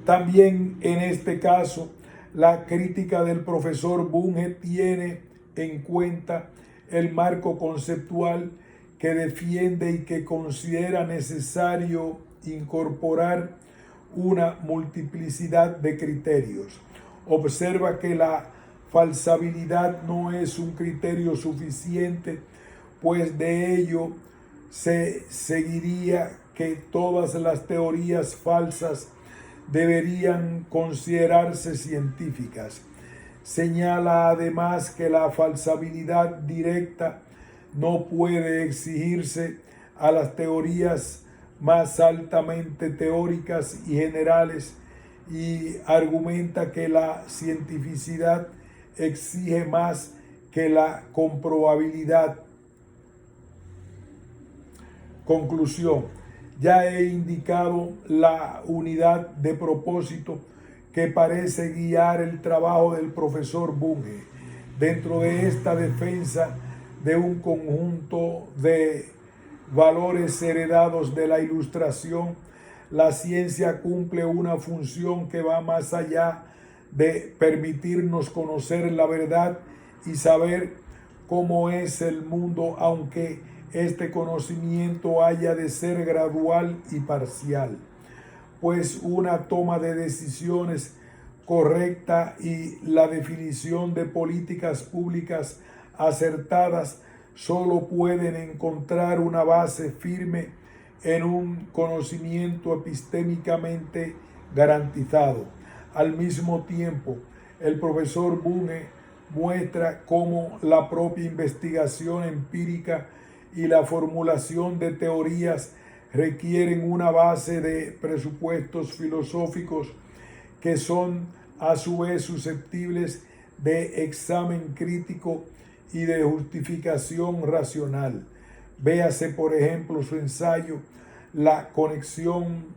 También en este caso, la crítica del profesor Bunge tiene en cuenta el marco conceptual que defiende y que considera necesario incorporar una multiplicidad de criterios. Observa que la falsabilidad no es un criterio suficiente, pues de ello se seguiría que todas las teorías falsas deberían considerarse científicas. Señala además que la falsabilidad directa no puede exigirse a las teorías más altamente teóricas y generales, y argumenta que la cientificidad exige más que la comprobabilidad. Conclusión: ya he indicado la unidad de propósito que parece guiar el trabajo del profesor Bunge. Dentro de esta defensa de un conjunto de valores heredados de la Ilustración, la ciencia cumple una función que va más allá de permitirnos conocer la verdad y saber cómo es el mundo, aunque este conocimiento haya de ser gradual y parcial, pues una toma de decisiones correcta y la definición de políticas públicas acertadas solo pueden encontrar una base firme en un conocimiento epistémicamente garantizado. Al mismo tiempo, el profesor Bunge muestra cómo la propia investigación empírica y la formulación de teorías requieren una base de presupuestos filosóficos que son a su vez susceptibles de examen crítico y de justificación racional. Véase, por ejemplo, su ensayo La conexión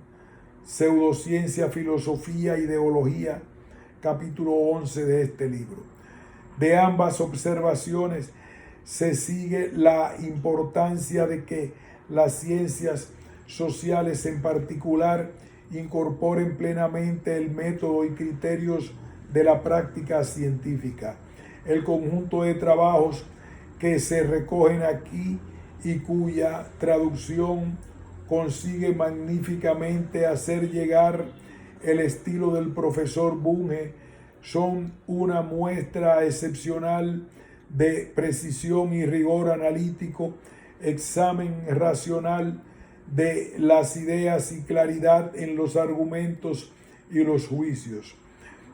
pseudociencia, filosofía, ideología, capítulo 11 de este libro. De ambas observaciones se sigue la importancia de que las ciencias sociales en particular incorporen plenamente el método y criterios de la práctica científica. El conjunto de trabajos que se recogen aquí y cuya traducción consigue magníficamente hacer llegar el estilo del profesor Bunge son una muestra excepcional de precisión y rigor analítico, examen racional de las ideas y claridad en los argumentos y los juicios.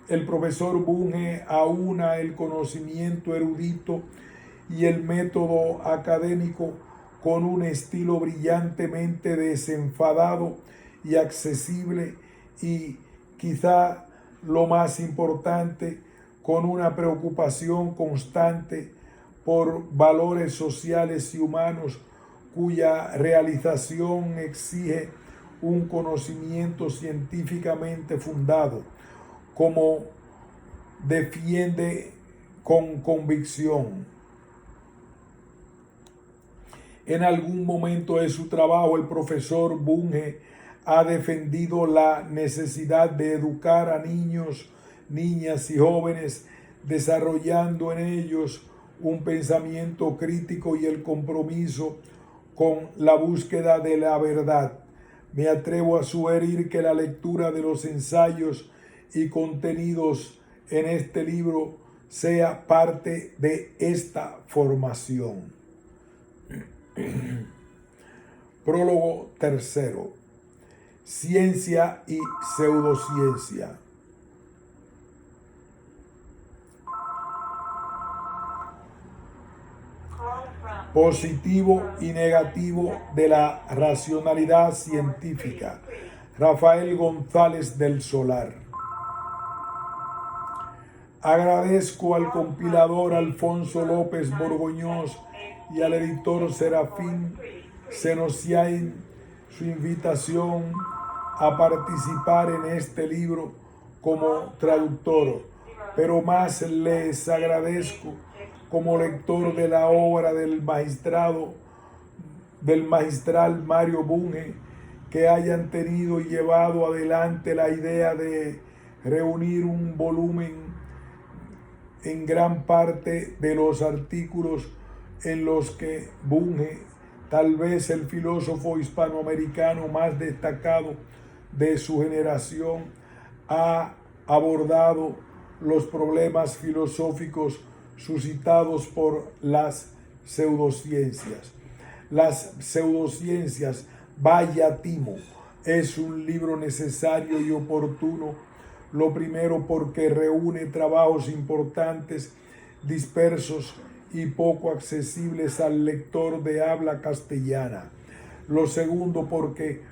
El profesor Bunge aúna el conocimiento erudito y el método académico con un estilo brillantemente desenfadado y accesible, y quizá lo más importante, con una preocupación constante por valores sociales y humanos cuya realización exige un conocimiento científicamente fundado, como defiende con convicción. En algún momento de su trabajo, el profesor Bunge ha defendido la necesidad de educar a niños, niñas y jóvenes, desarrollando en ellos un pensamiento crítico y el compromiso con la búsqueda de la verdad. Me atrevo a sugerir que la lectura de los ensayos y contenidos en este libro sea parte de esta formación. Prólogo tercero. Ciencia y pseudociencia. Positivo y negativo de la racionalidad científica. Rafael González del Solar. Agradezco al compilador Alfonso López Borgoñós y al editor Serafín Senosiain su invitación a participar en este libro como traductor, pero más les agradezco como lector de la obra del magistral Mario Bunge, que hayan tenido y llevado adelante la idea de reunir un volumen en gran parte de los artículos en los que Bunge, tal vez el filósofo hispanoamericano más destacado de su generación, ha abordado los problemas filosóficos suscitados por las pseudociencias. Las pseudociencias, vaya timo, es un libro necesario y oportuno. Lo primero porque reúne trabajos importantes, dispersos y poco accesibles al lector de habla castellana. Lo segundo porque,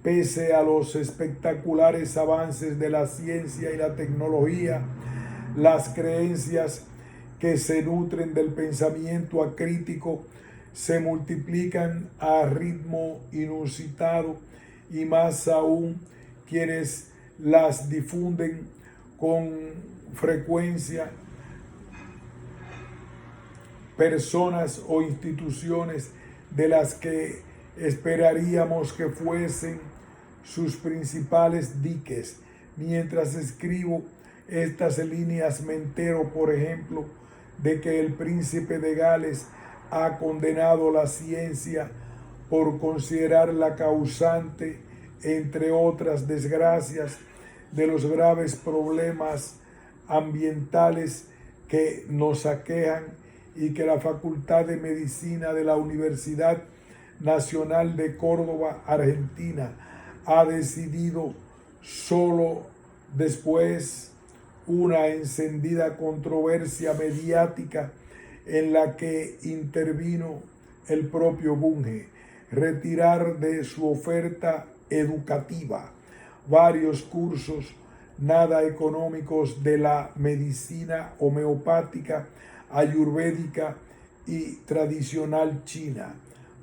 pese a los espectaculares avances de la ciencia y la tecnología, las creencias que se nutren del pensamiento acrítico se multiplican a ritmo inusitado, y más aún quienes las difunden con frecuencia, personas o instituciones de las que esperaríamos que fuesen sus principales diques. Mientras escribo estas líneas me entero, por ejemplo, de que el príncipe de Gales ha condenado la ciencia por considerarla causante, entre otras desgracias, de los graves problemas ambientales que nos aquejan, y que la Facultad de Medicina de la Universidad Nacional de Córdoba, Argentina, ha decidido solo después una encendida controversia mediática en la que intervino el propio Bunge, retirar de su oferta educativa varios cursos nada económicos de la medicina homeopática, ayurvédica y tradicional china.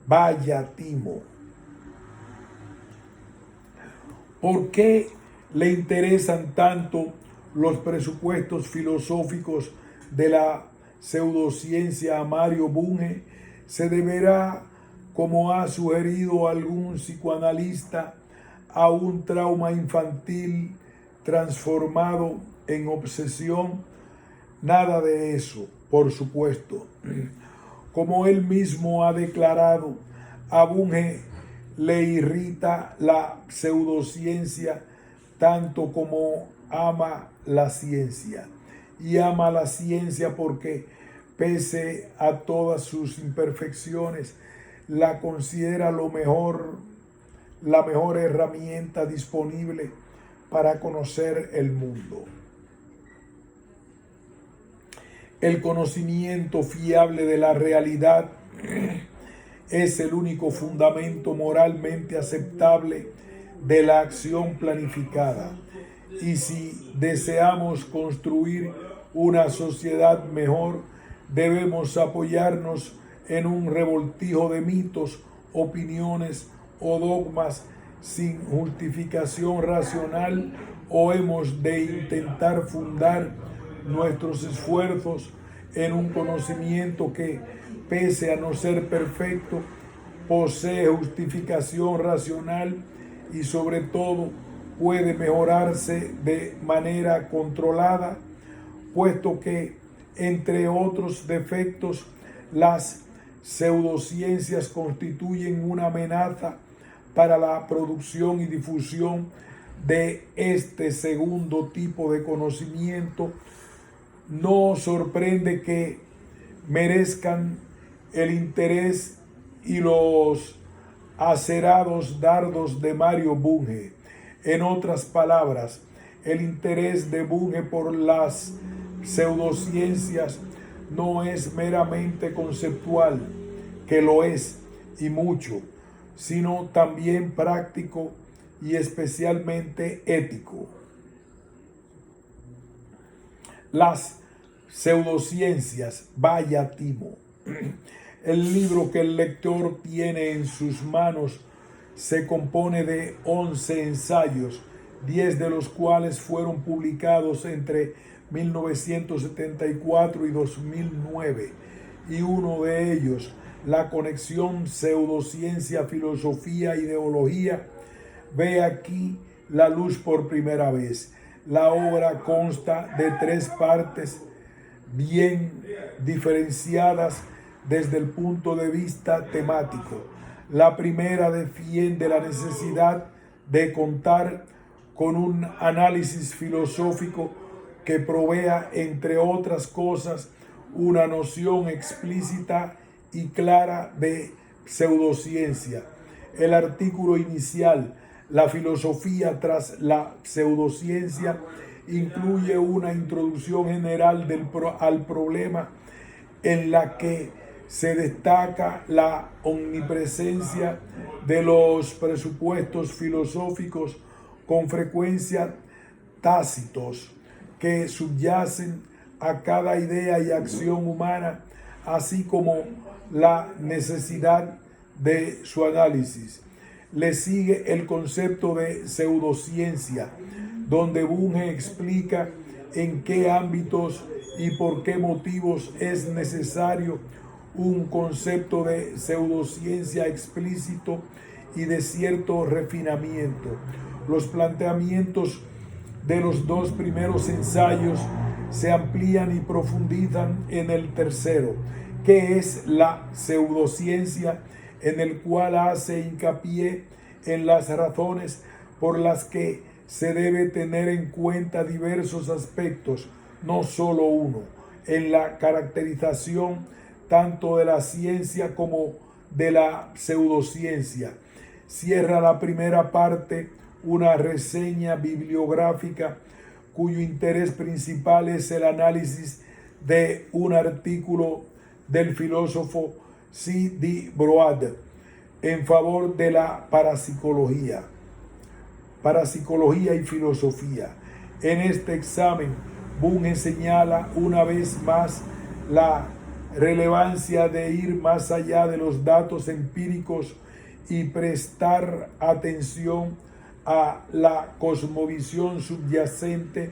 Vaya timo. ¿Por qué le interesan tanto los presupuestos filosóficos de la pseudociencia a Mario Bunge? Se deberá, como ha sugerido algún psicoanalista, a un trauma infantil transformado en obsesión. Nada de eso, por supuesto. Como él mismo ha declarado, a Bunge le irrita la pseudociencia tanto como ama la ciencia. Y ama la ciencia porque, pese a todas sus imperfecciones, la considera la mejor herramienta disponible para conocer el mundo. El conocimiento fiable de la realidad es el único fundamento moralmente aceptable de la acción planificada. Y si deseamos construir una sociedad mejor, debemos apoyarnos en un revoltijo de mitos, opiniones o dogmas sin justificación racional, o hemos de intentar fundar nuestros esfuerzos en un conocimiento que, pese a no ser perfecto, posee justificación racional y sobre todo puede mejorarse de manera controlada, puesto que, entre otros defectos, las pseudociencias constituyen una amenaza para la producción y difusión de este segundo tipo de conocimiento. No sorprende que merezcan el interés y los acerados dardos de Mario Bunge. En otras palabras, el interés de Bunge por las pseudociencias no es meramente conceptual, que lo es y mucho, sino también práctico y especialmente ético. Las pseudociencias, vaya timo. El libro que el lector tiene en sus manos se compone de 11 ensayos, 10 de los cuales fueron publicados entre 1974 y 2009, y uno de ellos, La conexión pseudociencia, filosofía, ideología, ve aquí la luz por primera vez. La obra consta de 3 partes bien diferenciadas desde el punto de vista temático. La primera defiende la necesidad de contar con un análisis filosófico que provea, entre otras cosas, una noción explícita y clara de pseudociencia. El artículo inicial, La filosofía tras la pseudociencia, incluye una introducción general al problema en la que se destaca la omnipresencia de los presupuestos filosóficos con frecuencia tácitos que subyacen a cada idea y acción humana, así como la necesidad de su análisis. Le sigue el concepto de pseudociencia, donde Bunge explica en qué ámbitos y por qué motivos es necesario un concepto de pseudociencia explícito y de cierto refinamiento. Los planteamientos de los 2 primeros ensayos se amplían y profundizan en el tercero, que es la pseudociencia, en el cual hace hincapié en las razones por las que se debe tener en cuenta diversos aspectos, no solo uno, en la caracterización tanto de la ciencia como de la pseudociencia. Cierra la primera parte una reseña bibliográfica cuyo interés principal es el análisis de un artículo del filósofo C.D. Broad en favor de la parapsicología y filosofía. En este examen, Bunge señala una vez más la relevancia de ir más allá de los datos empíricos y prestar atención a la cosmovisión subyacente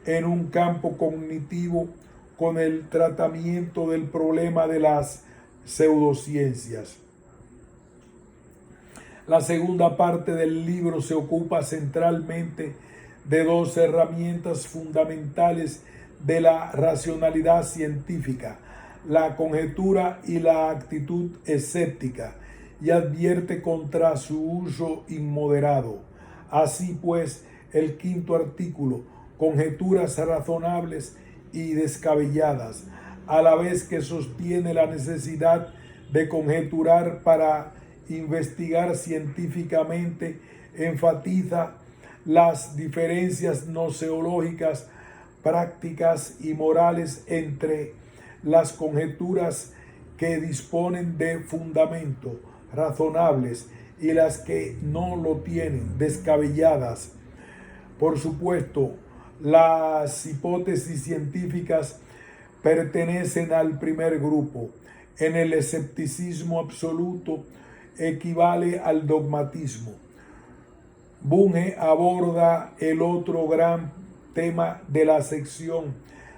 en un campo cognitivo con el tratamiento del problema de las pseudociencias. La segunda parte del libro se ocupa centralmente de 2 herramientas fundamentales de la racionalidad científica, la conjetura y la actitud escéptica, y advierte contra su uso inmoderado. Así pues, el quinto artículo, conjeturas razonables y descabelladas, a la vez que sostiene la necesidad de conjeturar para investigar científicamente, enfatiza las diferencias gnoseológicas, prácticas y morales entre las conjeturas que disponen de fundamento razonables y las que no lo tienen, descabelladas. Por supuesto, las hipótesis científicas pertenecen al primer grupo. En el escepticismo absoluto equivale al dogmatismo. Bunge aborda el otro gran tema de la sección,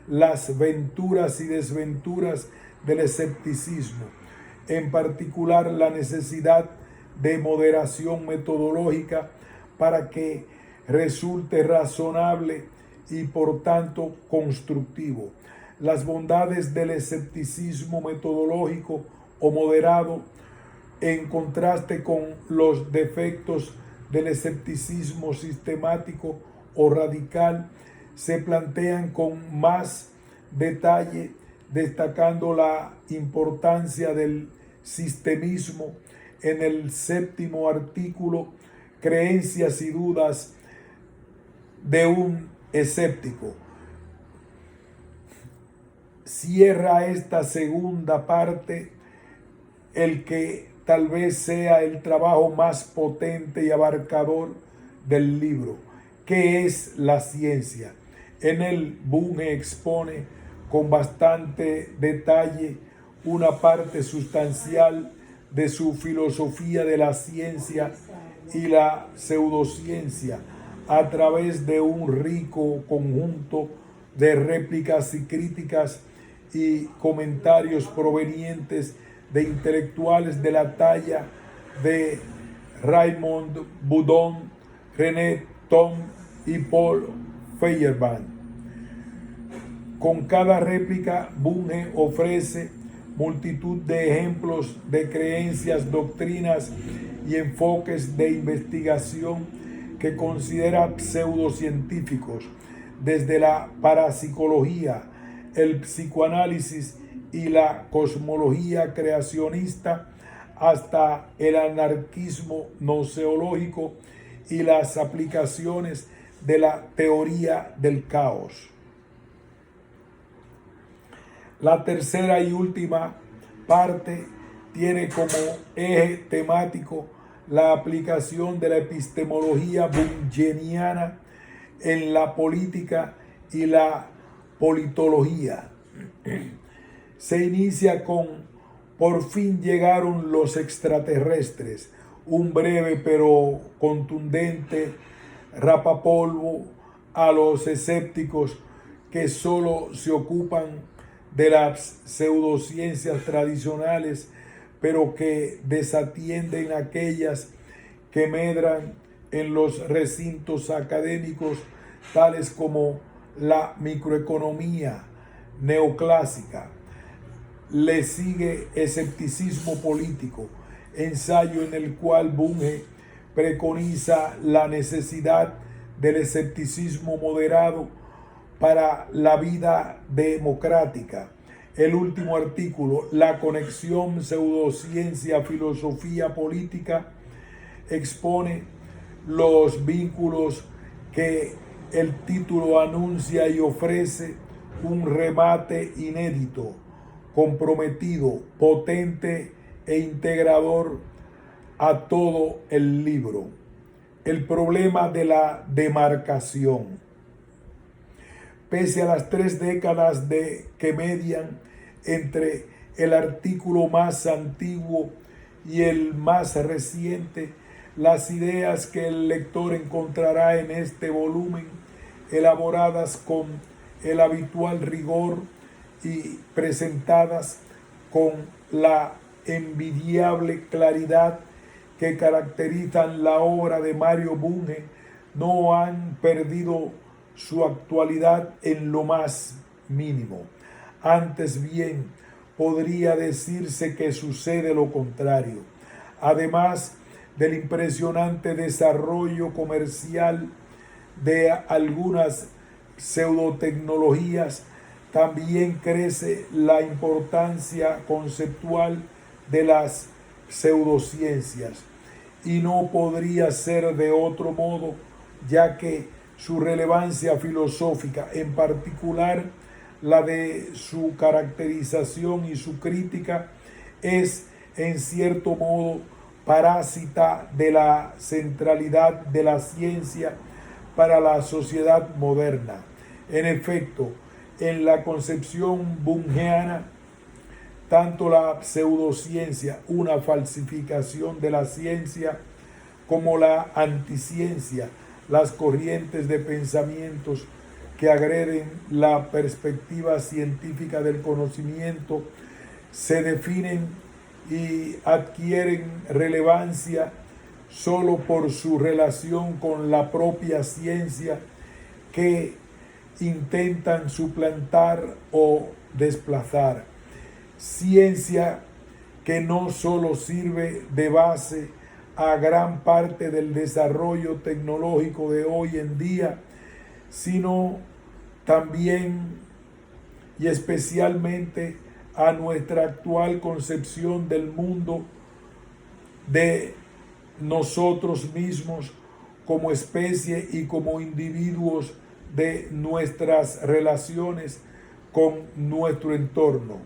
las venturas y desventuras del escepticismo, en particular la necesidad de moderación metodológica para que resulte razonable y por tanto constructivo. Las bondades del escepticismo metodológico o moderado, en contraste con los defectos del escepticismo sistemático o radical, se plantean con más detalle, destacando la importancia del sistemismo en el 7º artículo, creencias y dudas de un escéptico. Cierra esta segunda parte el que tal vez sea el trabajo más potente y abarcador del libro, que es la ciencia. En él Bunge expone con bastante detalle una parte sustancial de su filosofía de la ciencia y la pseudociencia a través de un rico conjunto de réplicas y críticas y comentarios provenientes de intelectuales de la talla de Raymond Boudon, René Thom y Paul Feyerabend. Con cada réplica, Bunge ofrece multitud de ejemplos de creencias, doctrinas y enfoques de investigación que considera pseudocientíficos, desde la parapsicología, el psicoanálisis y la cosmología creacionista hasta el anarquismo gnoseológico y las aplicaciones de la teoría del caos. La tercera y última parte tiene como eje temático la aplicación de la epistemología bungeniana en la política y la politología. Se inicia con "Por fin llegaron los extraterrestres", un breve pero contundente rapapolvo a los escépticos que solo se ocupan de las pseudociencias tradicionales, pero que desatienden aquellas que medran en los recintos académicos, tales como la microeconomía neoclásica. Le sigue escepticismo político, ensayo en el cual Bunge preconiza la necesidad del escepticismo moderado para la vida democrática. El último artículo, la conexión pseudociencia-filosofía política, expone los vínculos que el título anuncia y ofrece un remate inédito, comprometido, potente e integrador a todo el libro. El problema de la demarcación. Pese a las 3 décadas que median entre el artículo más antiguo y el más reciente, las ideas que el lector encontrará en este volumen, elaboradas con el habitual rigor y presentadas con la envidiable claridad que caracterizan la obra de Mario Bunge, no han perdido su actualidad en lo más mínimo. Antes bien, podría decirse que sucede lo contrario. Además del impresionante desarrollo comercial de algunas pseudotecnologías, también crece la importancia conceptual de las pseudociencias, y no podría ser de otro modo, ya que su relevancia filosófica, en particular la de su caracterización y su crítica, es en cierto modo parásita de la centralidad de la ciencia para la sociedad moderna. En efecto, en la concepción bungeana, tanto la pseudociencia, una falsificación de la ciencia, como la anticiencia, las corrientes de pensamientos que agreden la perspectiva científica del conocimiento, se definen y adquieren relevancia solo por su relación con la propia ciencia, que intentan suplantar o desplazar. Ciencia que no solo sirve de base a gran parte del desarrollo tecnológico de hoy en día, sino también y especialmente a nuestra actual concepción del mundo de nosotros mismos como especie y como individuos, de nuestras relaciones con nuestro entorno.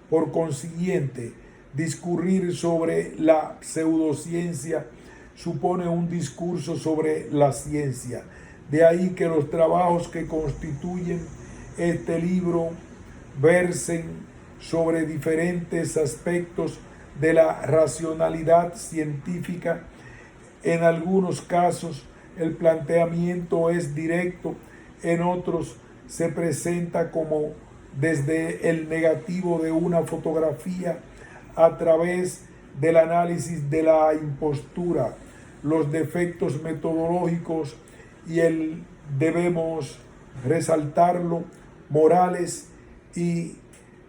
Por consiguiente, discurrir sobre la pseudociencia supone un discurso sobre la ciencia. De ahí que los trabajos que constituyen este libro versen sobre diferentes aspectos de la racionalidad científica. En algunos casos el planteamiento es directo, en otros se presenta como desde el negativo de una fotografía a través del análisis de la impostura, los defectos metodológicos y debemos resaltarlo, morales y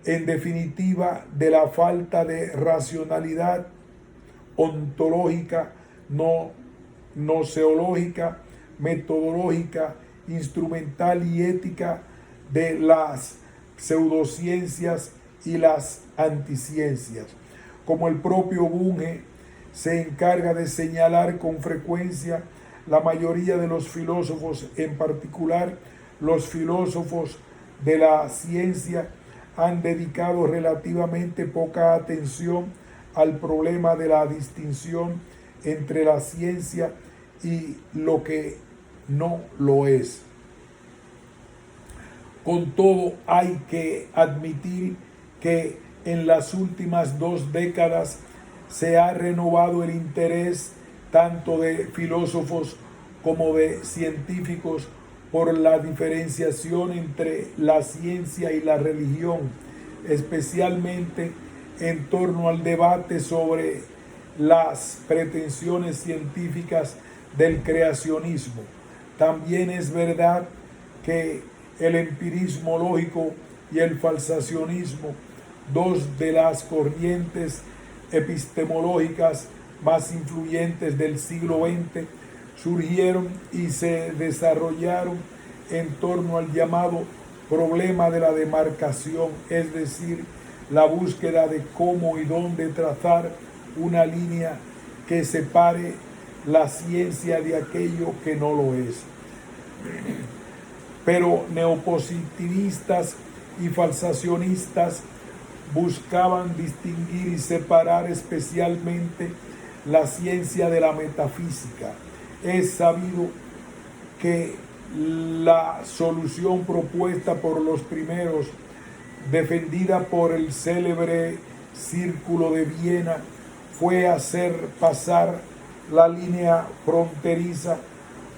en definitiva de la falta de racionalidad ontológica, no noseológica, metodológica, instrumental y ética de las pseudociencias y las anticiencias. Como el propio Bunge se encarga de señalar con frecuencia, la mayoría de los filósofos, en particular los filósofos de la ciencia, han dedicado relativamente poca atención al problema de la distinción entre la ciencia y lo que no lo es. Con todo, hay que admitir que en las últimas 2 décadas se ha renovado el interés tanto de filósofos como de científicos por la diferenciación entre la ciencia y la religión, especialmente en torno al debate sobre las pretensiones científicas del creacionismo. También es verdad que el empirismo lógico y el falsacionismo, 2 de las corrientes epistemológicas más influyentes del siglo XX, surgieron y se desarrollaron en torno al llamado problema de la demarcación, es decir, la búsqueda de cómo y dónde trazar una línea que separe la ciencia de aquello que no lo es. Pero neopositivistas y falsacionistas buscaban distinguir y separar especialmente la ciencia de la metafísica. Es sabido que la solución propuesta por los primeros, defendida por el célebre Círculo de Viena, fue hacer pasar la línea fronteriza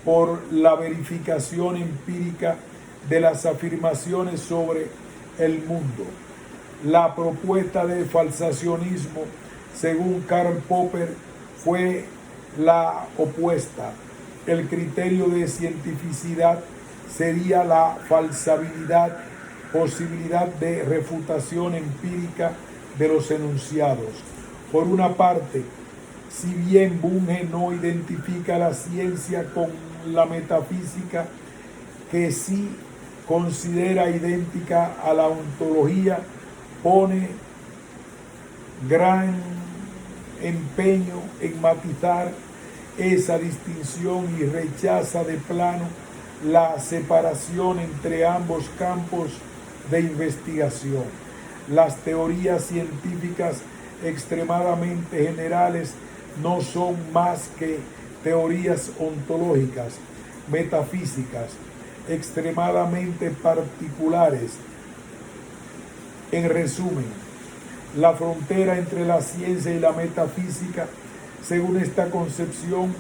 por la verificación empírica de las afirmaciones sobre el mundo. La propuesta de falsacionismo, según Karl Popper, fue la opuesta. El criterio de cientificidad sería la falsabilidad, posibilidad de refutación empírica de los enunciados. Por una parte, si bien Bunge no identifica la ciencia con la metafísica, que sí considera idéntica a la ontología, pone gran empeño en matizar esa distinción y rechaza de plano la separación entre ambos campos de investigación. Las teorías científicas extremadamente generales no son más que teorías ontológicas, metafísicas, extremadamente particulares. En resumen, la frontera entre la ciencia y la metafísica, según esta concepción,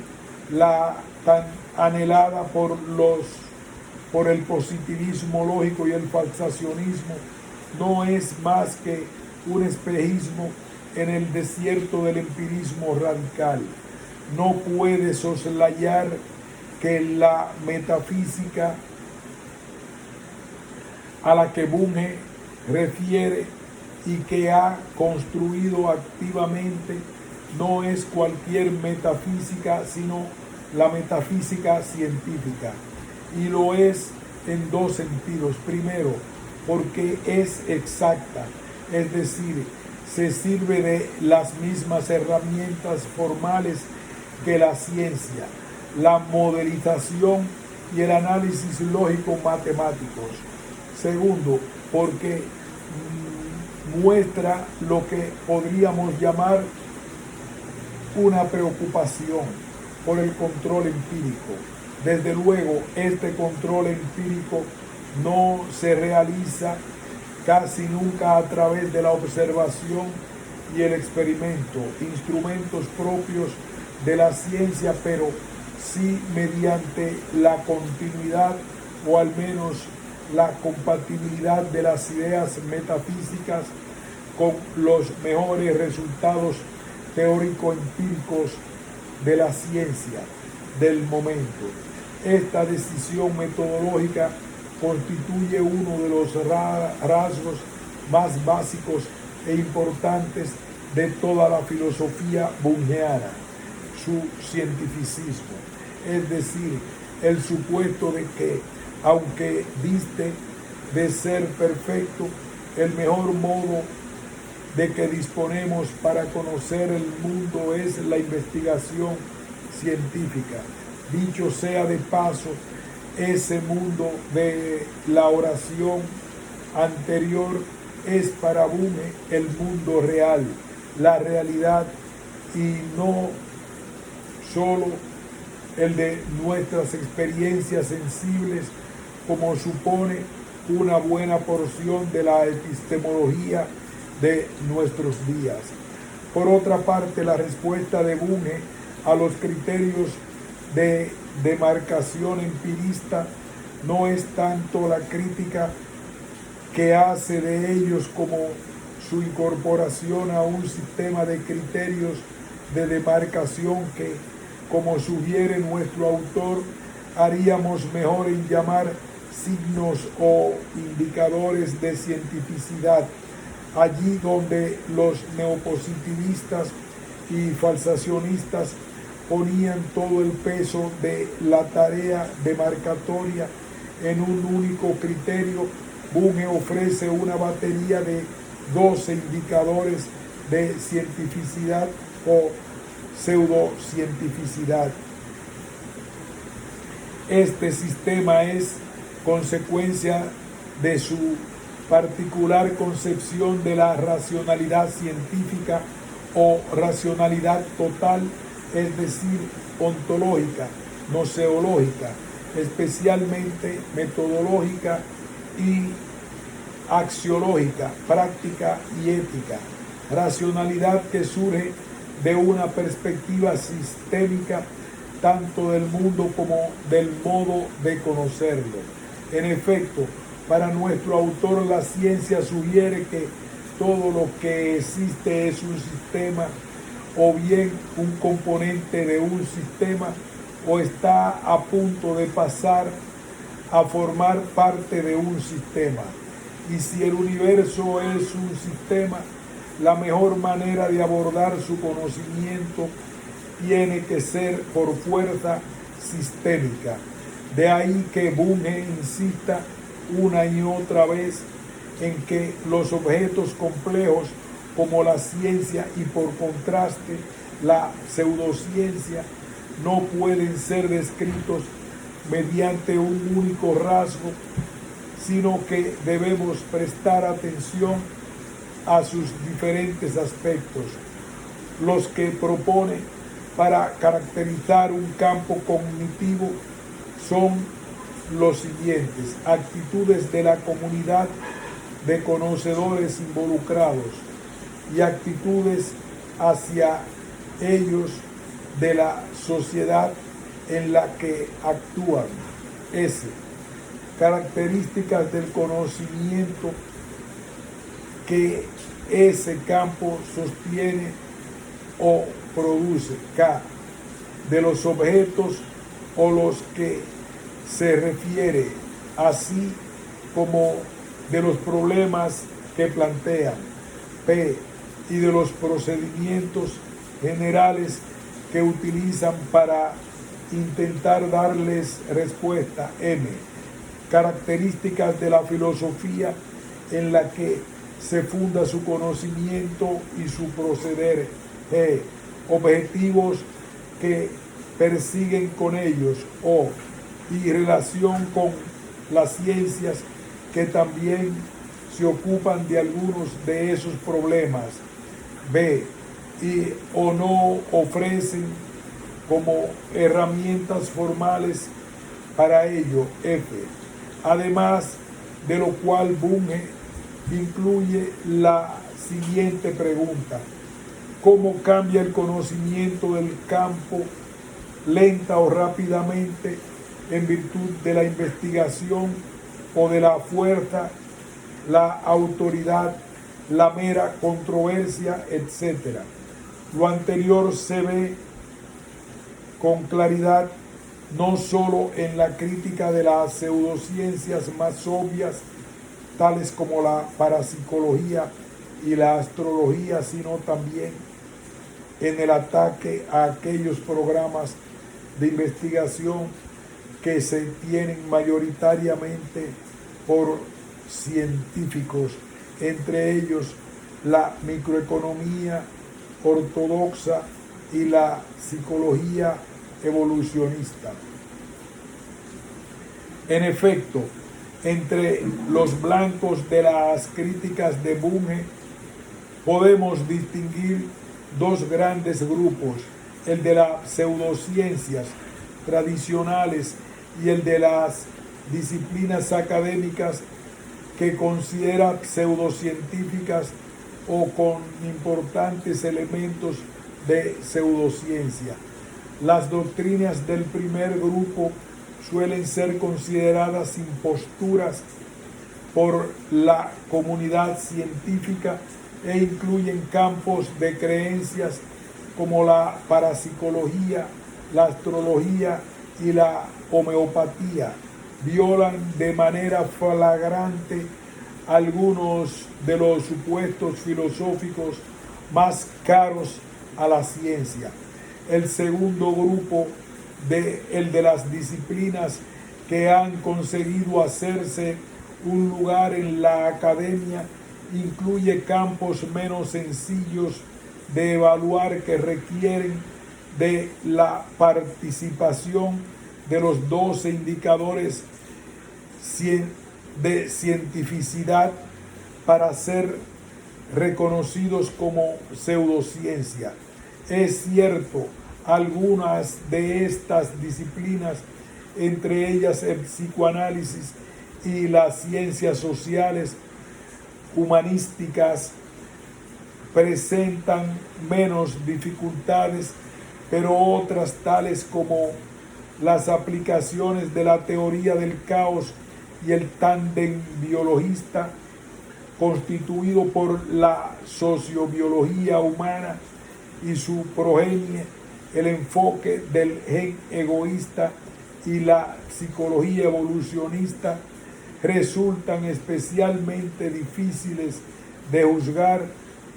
la tan anhelada por el positivismo lógico y el falsacionismo, no es más que un espejismo en el desierto del empirismo radical. No puede soslayar que la metafísica a la que Bunge refiere y que ha construido activamente no es cualquier metafísica, sino la metafísica científica. Y lo es en 2 sentidos. Primero, porque es exacta, es decir, se sirve de las mismas herramientas formales que la ciencia, la modelización y el análisis lógico matemáticos. Segundo, porque muestra lo que podríamos llamar una preocupación por el control empírico. Desde luego, este control empírico no se realiza casi nunca a través de la observación y el experimento, instrumentos propios de la ciencia, pero sí mediante la continuidad o al menos la compatibilidad de las ideas metafísicas con los mejores resultados teórico-empíricos de la ciencia del momento. Esta decisión metodológica constituye uno de los rasgos más básicos e importantes de toda la filosofía bungeana, su cientificismo, es decir, el supuesto de que, aunque diste de ser perfecto, el mejor modo de que disponemos para conocer el mundo es la investigación científica. Dicho sea de paso, ese mundo de la oración anterior es para Bunge el mundo real, la realidad, y no solo el de nuestras experiencias sensibles, como supone una buena porción de la epistemología de nuestros días. Por otra parte, la respuesta de Bunge a los criterios de demarcación empirista no es tanto la crítica que hace de ellos como su incorporación a un sistema de criterios de demarcación que, como sugiere nuestro autor, haríamos mejor en llamar signos o indicadores de cientificidad, allí donde los neopositivistas y falsacionistas ponían todo el peso de la tarea demarcatoria en un único criterio. Bunge ofrece una batería de 12 indicadores de cientificidad o pseudocientificidad. Este sistema es consecuencia de su particular concepción de la racionalidad científica o racionalidad total, es decir, ontológica, noseológica, especialmente metodológica y axiológica, práctica y ética. Racionalidad que surge de una perspectiva sistémica tanto del mundo como del modo de conocerlo. En efecto, para nuestro autor, la ciencia sugiere que todo lo que existe es un sistema, o bien un componente de un sistema, o está a punto de pasar a formar parte de un sistema. Y si el universo es un sistema, la mejor manera de abordar su conocimiento tiene que ser por fuerza sistémica. De ahí que Bunge insista una y otra vez en que los objetos complejos como la ciencia y por contraste la pseudociencia no pueden ser descritos mediante un único rasgo, sino que debemos prestar atención a sus diferentes aspectos. Los que propone para caracterizar un campo cognitivo son los siguientes: actitudes de la comunidad de conocedores involucrados y actitudes hacia ellos de la sociedad en la que actúan. S. Características del conocimiento que ese campo sostiene o produce. K. De los objetos o los que se refiere, así como de los problemas que plantean. P. Y de los procedimientos generales que utilizan para intentar darles respuesta. M. Características de la filosofía en la que se funda su conocimiento y su proceder. Objetivos que persiguen con ellos. Y relación con las ciencias que también se ocupan de algunos de esos problemas. O no ofrecen como herramientas formales para ello. Además de lo cual Bunge incluye la siguiente pregunta: ¿cómo cambia el conocimiento del campo lenta o rápidamente en virtud de la investigación o de la fuerza, la autoridad, la mera controversia, etcétera? Lo anterior se ve con claridad no solo en la crítica de las pseudociencias más obvias, tales como la parapsicología y la astrología, sino también en el ataque a aquellos programas de investigación que se tienen mayoritariamente por científicos, entre ellos la microeconomía ortodoxa y la psicología evolucionista. En efecto, entre los blancos de las críticas de Bunge podemos distinguir dos grandes grupos: el de las pseudociencias tradicionales y el de las disciplinas académicas que considera pseudocientíficas o con importantes elementos de pseudociencia. Las doctrinas del primer grupo suelen ser consideradas imposturas por la comunidad científica e incluyen campos de creencias como la parapsicología, la astrología y la homeopatía. Violan de manera flagrante algunos de los supuestos filosóficos más caros a la ciencia. El segundo grupo, el de las disciplinas que han conseguido hacerse un lugar en la academia, incluye campos menos sencillos de evaluar que requieren de la participación de los 12 indicadores de cientificidad para ser reconocidos como pseudociencia. Es cierto, algunas de estas disciplinas, entre ellas el psicoanálisis y las ciencias sociales humanísticas, presentan menos dificultades, pero otras, tales como las aplicaciones de la teoría del caos y el tándem biologista, constituido por la sociobiología humana y su progenie, el enfoque del gen egoísta y la psicología evolucionista, resultan especialmente difíciles de juzgar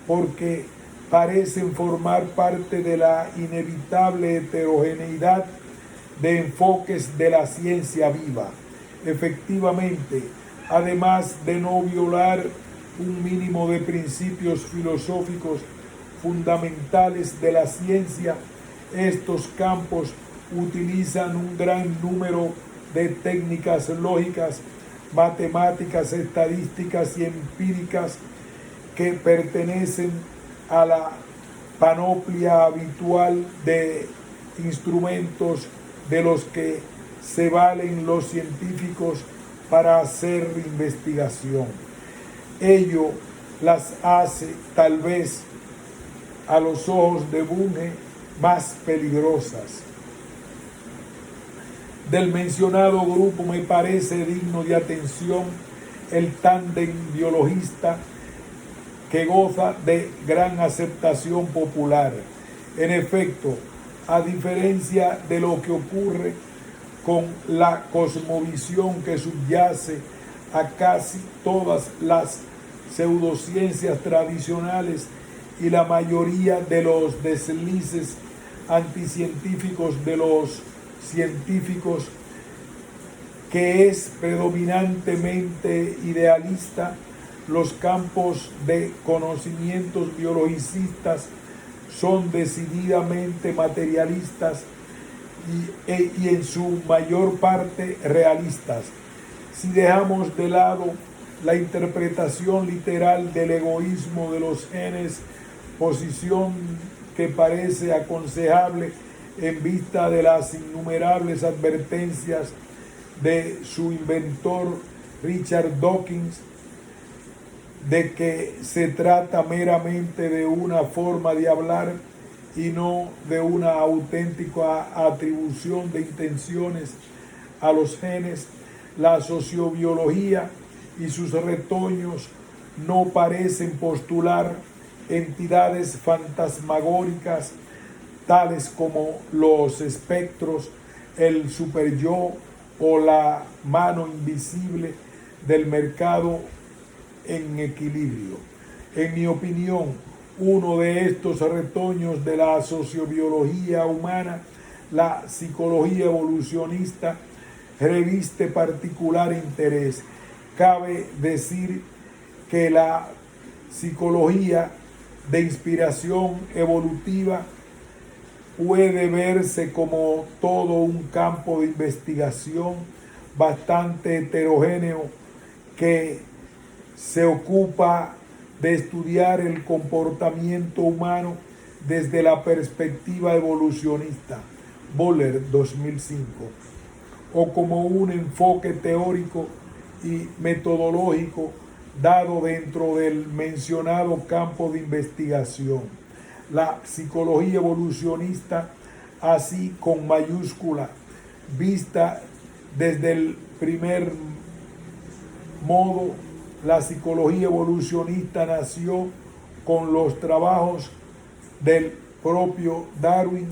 porque parecen formar parte de la inevitable heterogeneidad de enfoques de la ciencia viva. Efectivamente, además de no violar un mínimo de principios filosóficos fundamentales de la ciencia, estos campos utilizan un gran número de técnicas lógicas, matemáticas, estadísticas y empíricas que pertenecen a la panoplia habitual de instrumentos de los que se valen los científicos para hacer investigación. Ello las hace, tal vez, a los ojos de Bunge, más peligrosas. Del mencionado grupo me parece digno de atención el tándem biologista, que goza de gran aceptación popular. En efecto, a diferencia de lo que ocurre con la cosmovisión que subyace a casi todas las pseudociencias tradicionales y la mayoría de los deslices anticientíficos de los científicos, que es predominantemente idealista, los campos de conocimientos biologicistas son decididamente materialistas y en su mayor parte realistas. Si dejamos de lado la interpretación literal del egoísmo de los genes, posición que parece aconsejable en vista de las innumerables advertencias de su inventor Richard Dawkins, de que se trata meramente de una forma de hablar y no de una auténtica atribución de intenciones a los genes, la sociobiología y sus retoños no parecen postular entidades fantasmagóricas tales como los espectros, el superyo o la mano invisible del mercado en equilibrio. En mi opinión, uno de estos retoños de la sociobiología humana, la psicología evolucionista, reviste particular interés. Cabe decir que la psicología de inspiración evolutiva puede verse como todo un campo de investigación bastante heterogéneo que se ocupa de estudiar el comportamiento humano desde la perspectiva evolucionista, Boller 2005, o como un enfoque teórico y metodológico dado dentro del mencionado campo de investigación. La psicología evolucionista, así con mayúscula, vista desde el primer modo, la psicología evolucionista nació con los trabajos del propio Darwin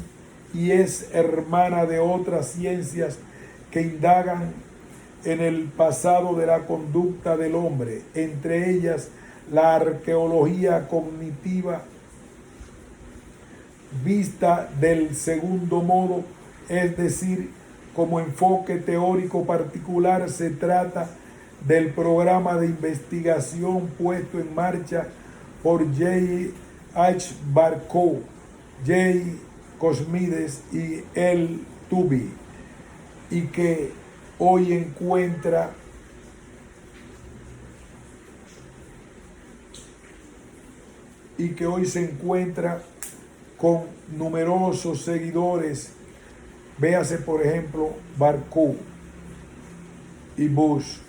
y es hermana de otras ciencias que indagan en el pasado de la conducta del hombre, entre ellas la arqueología cognitiva, vista del segundo modo, es decir, como enfoque teórico particular. Se trata del programa de investigación puesto en marcha por J. H. Barkow, J. Cosmides y L. Tubby, y que hoy se encuentra con numerosos seguidores. Véase por ejemplo Barkow y Bush.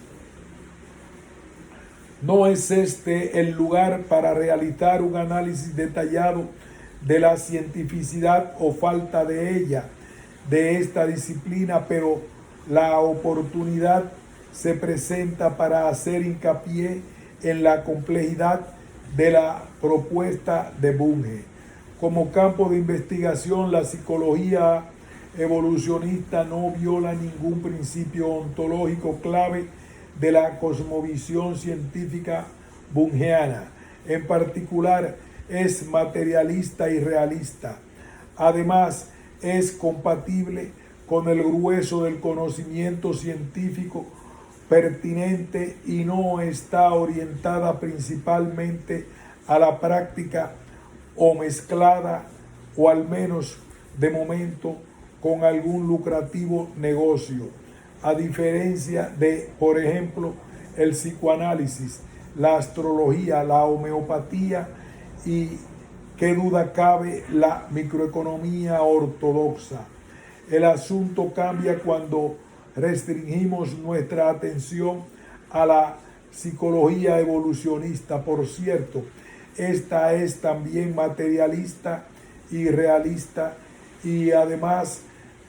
No es este el lugar para realizar un análisis detallado de la cientificidad o falta de ella de esta disciplina, pero la oportunidad se presenta para hacer hincapié en la complejidad de la propuesta de Bunge. Como campo de investigación, la psicología evolucionista no viola ningún principio ontológico clave de la cosmovisión científica bungeana. En particular, es materialista y realista. Además, es compatible con el grueso del conocimiento científico pertinente y no está orientada principalmente a la práctica o mezclada, o al menos de momento, con algún lucrativo negocio, a diferencia de, por ejemplo, el psicoanálisis, la astrología, la homeopatía y, qué duda cabe, la microeconomía ortodoxa. El asunto cambia cuando restringimos nuestra atención a la psicología evolucionista. Por cierto, esta es también materialista y realista, y además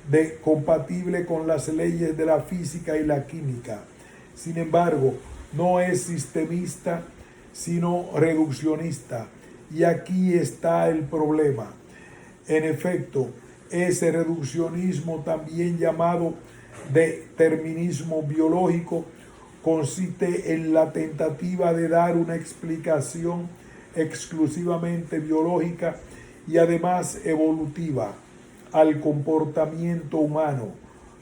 de compatible con las leyes de la física y la química. Sin embargo, no es sistemista, sino reduccionista. Y aquí está el problema. En efecto, ese reduccionismo, también llamado determinismo biológico, consiste en la tentativa de dar una explicación exclusivamente biológica y además evolutiva al comportamiento humano,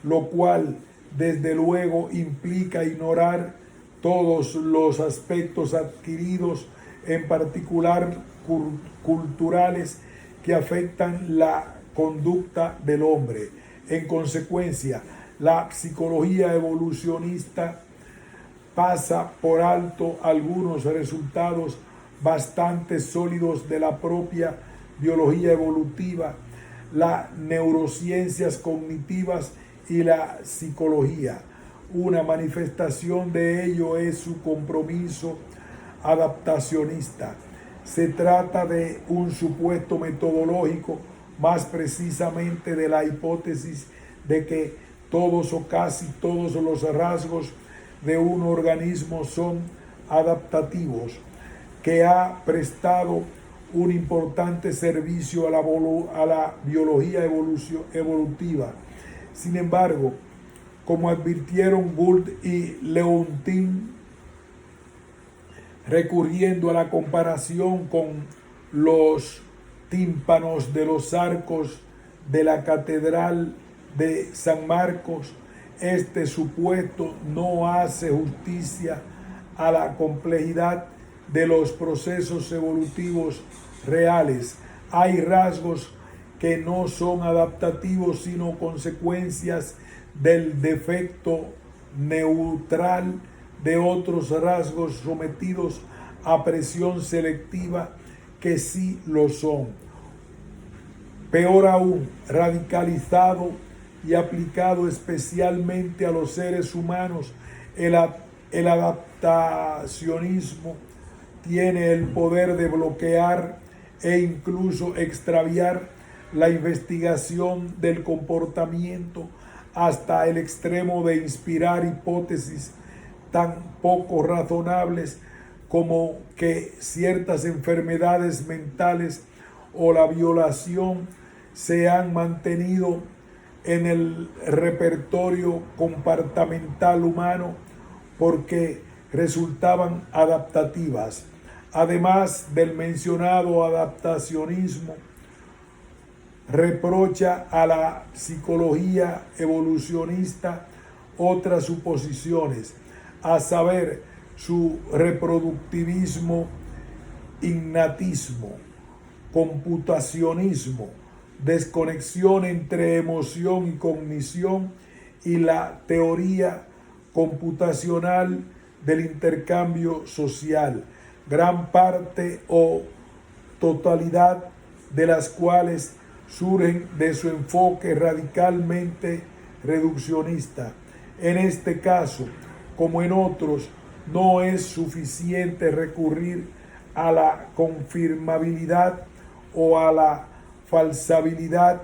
lo cual desde luego implica ignorar todos los aspectos adquiridos, en particular culturales, que afectan la conducta del hombre. En consecuencia, la psicología evolucionista pasa por alto algunos resultados bastante sólidos de la propia biología evolutiva, las neurociencias cognitivas y la psicología. Una manifestación de ello es su compromiso adaptacionista. Se trata de un supuesto metodológico, más precisamente de la hipótesis de que todos o casi todos los rasgos de un organismo son adaptativos, que ha prestado un importante servicio a la biología evolutiva. Sin embargo, como advirtieron Gould y Leontin, recurriendo a la comparación con los tímpanos de los arcos de la Catedral de San Marcos, este supuesto no hace justicia a la complejidad de los procesos evolutivos reales. Hay rasgos que no son adaptativos, sino consecuencias del defecto neutral de otros rasgos sometidos a presión selectiva que sí lo son. Peor aún, radicalizado y aplicado especialmente a los seres humanos, el adaptacionismo tiene el poder de bloquear e incluso extraviar la investigación del comportamiento hasta el extremo de inspirar hipótesis tan poco razonables como que ciertas enfermedades mentales o la violación se han mantenido en el repertorio comportamental humano porque resultaban adaptativas. Además del mencionado adaptacionismo, reprocha a la psicología evolucionista otras suposiciones, a saber, su reproductivismo, innatismo, computacionismo, desconexión entre emoción y cognición y la teoría computacional del intercambio social, gran parte o totalidad de las cuales surgen de su enfoque radicalmente reduccionista. En este caso, como en otros, no es suficiente recurrir a la confirmabilidad o a la falsabilidad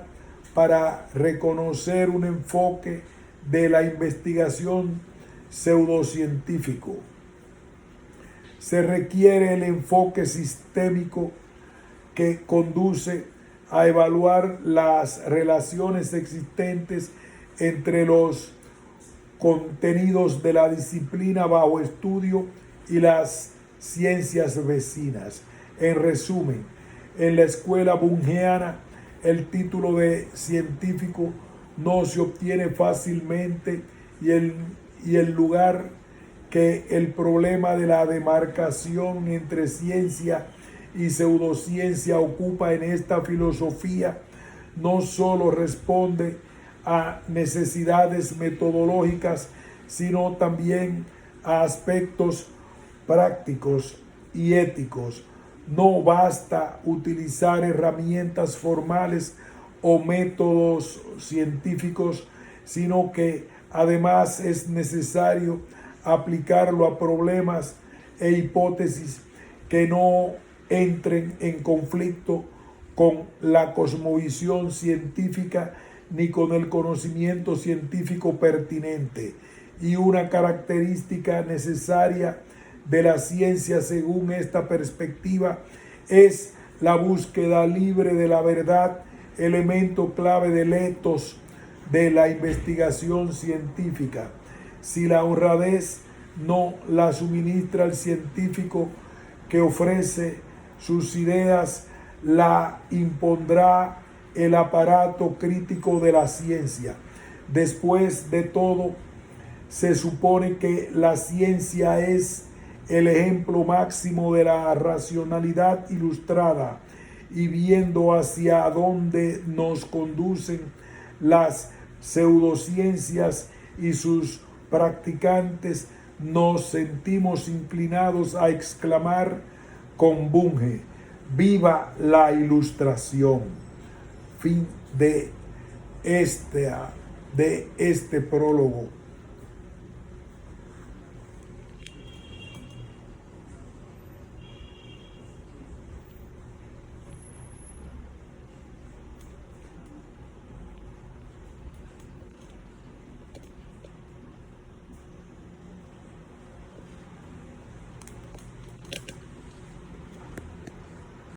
para reconocer un enfoque de la investigación pseudocientífico. Se requiere el enfoque sistémico que conduce a evaluar las relaciones existentes entre los contenidos de la disciplina bajo estudio y las ciencias vecinas. En resumen, en la escuela bungeana, el título de científico no se obtiene fácilmente y el lugar que el problema de la demarcación entre ciencia y pseudociencia ocupa en esta filosofía no solo responde a necesidades metodológicas, sino también a aspectos prácticos y éticos. No basta utilizar herramientas formales o métodos científicos, sino que además es necesario aplicarlo a problemas e hipótesis que no entren en conflicto con la cosmovisión científica ni con el conocimiento científico pertinente. Y una característica necesaria de la ciencia según esta perspectiva es la búsqueda libre de la verdad, elemento clave del ethos de la investigación científica. Si la honradez no la suministra el científico que ofrece sus ideas, la impondrá el aparato crítico de la ciencia. Después de todo, se supone que la ciencia es el ejemplo máximo de la racionalidad ilustrada, y viendo hacia dónde nos conducen las pseudociencias y sus practicantes, nos sentimos inclinados a exclamar con Bunge: ¡viva la ilustración! Fin de este prólogo.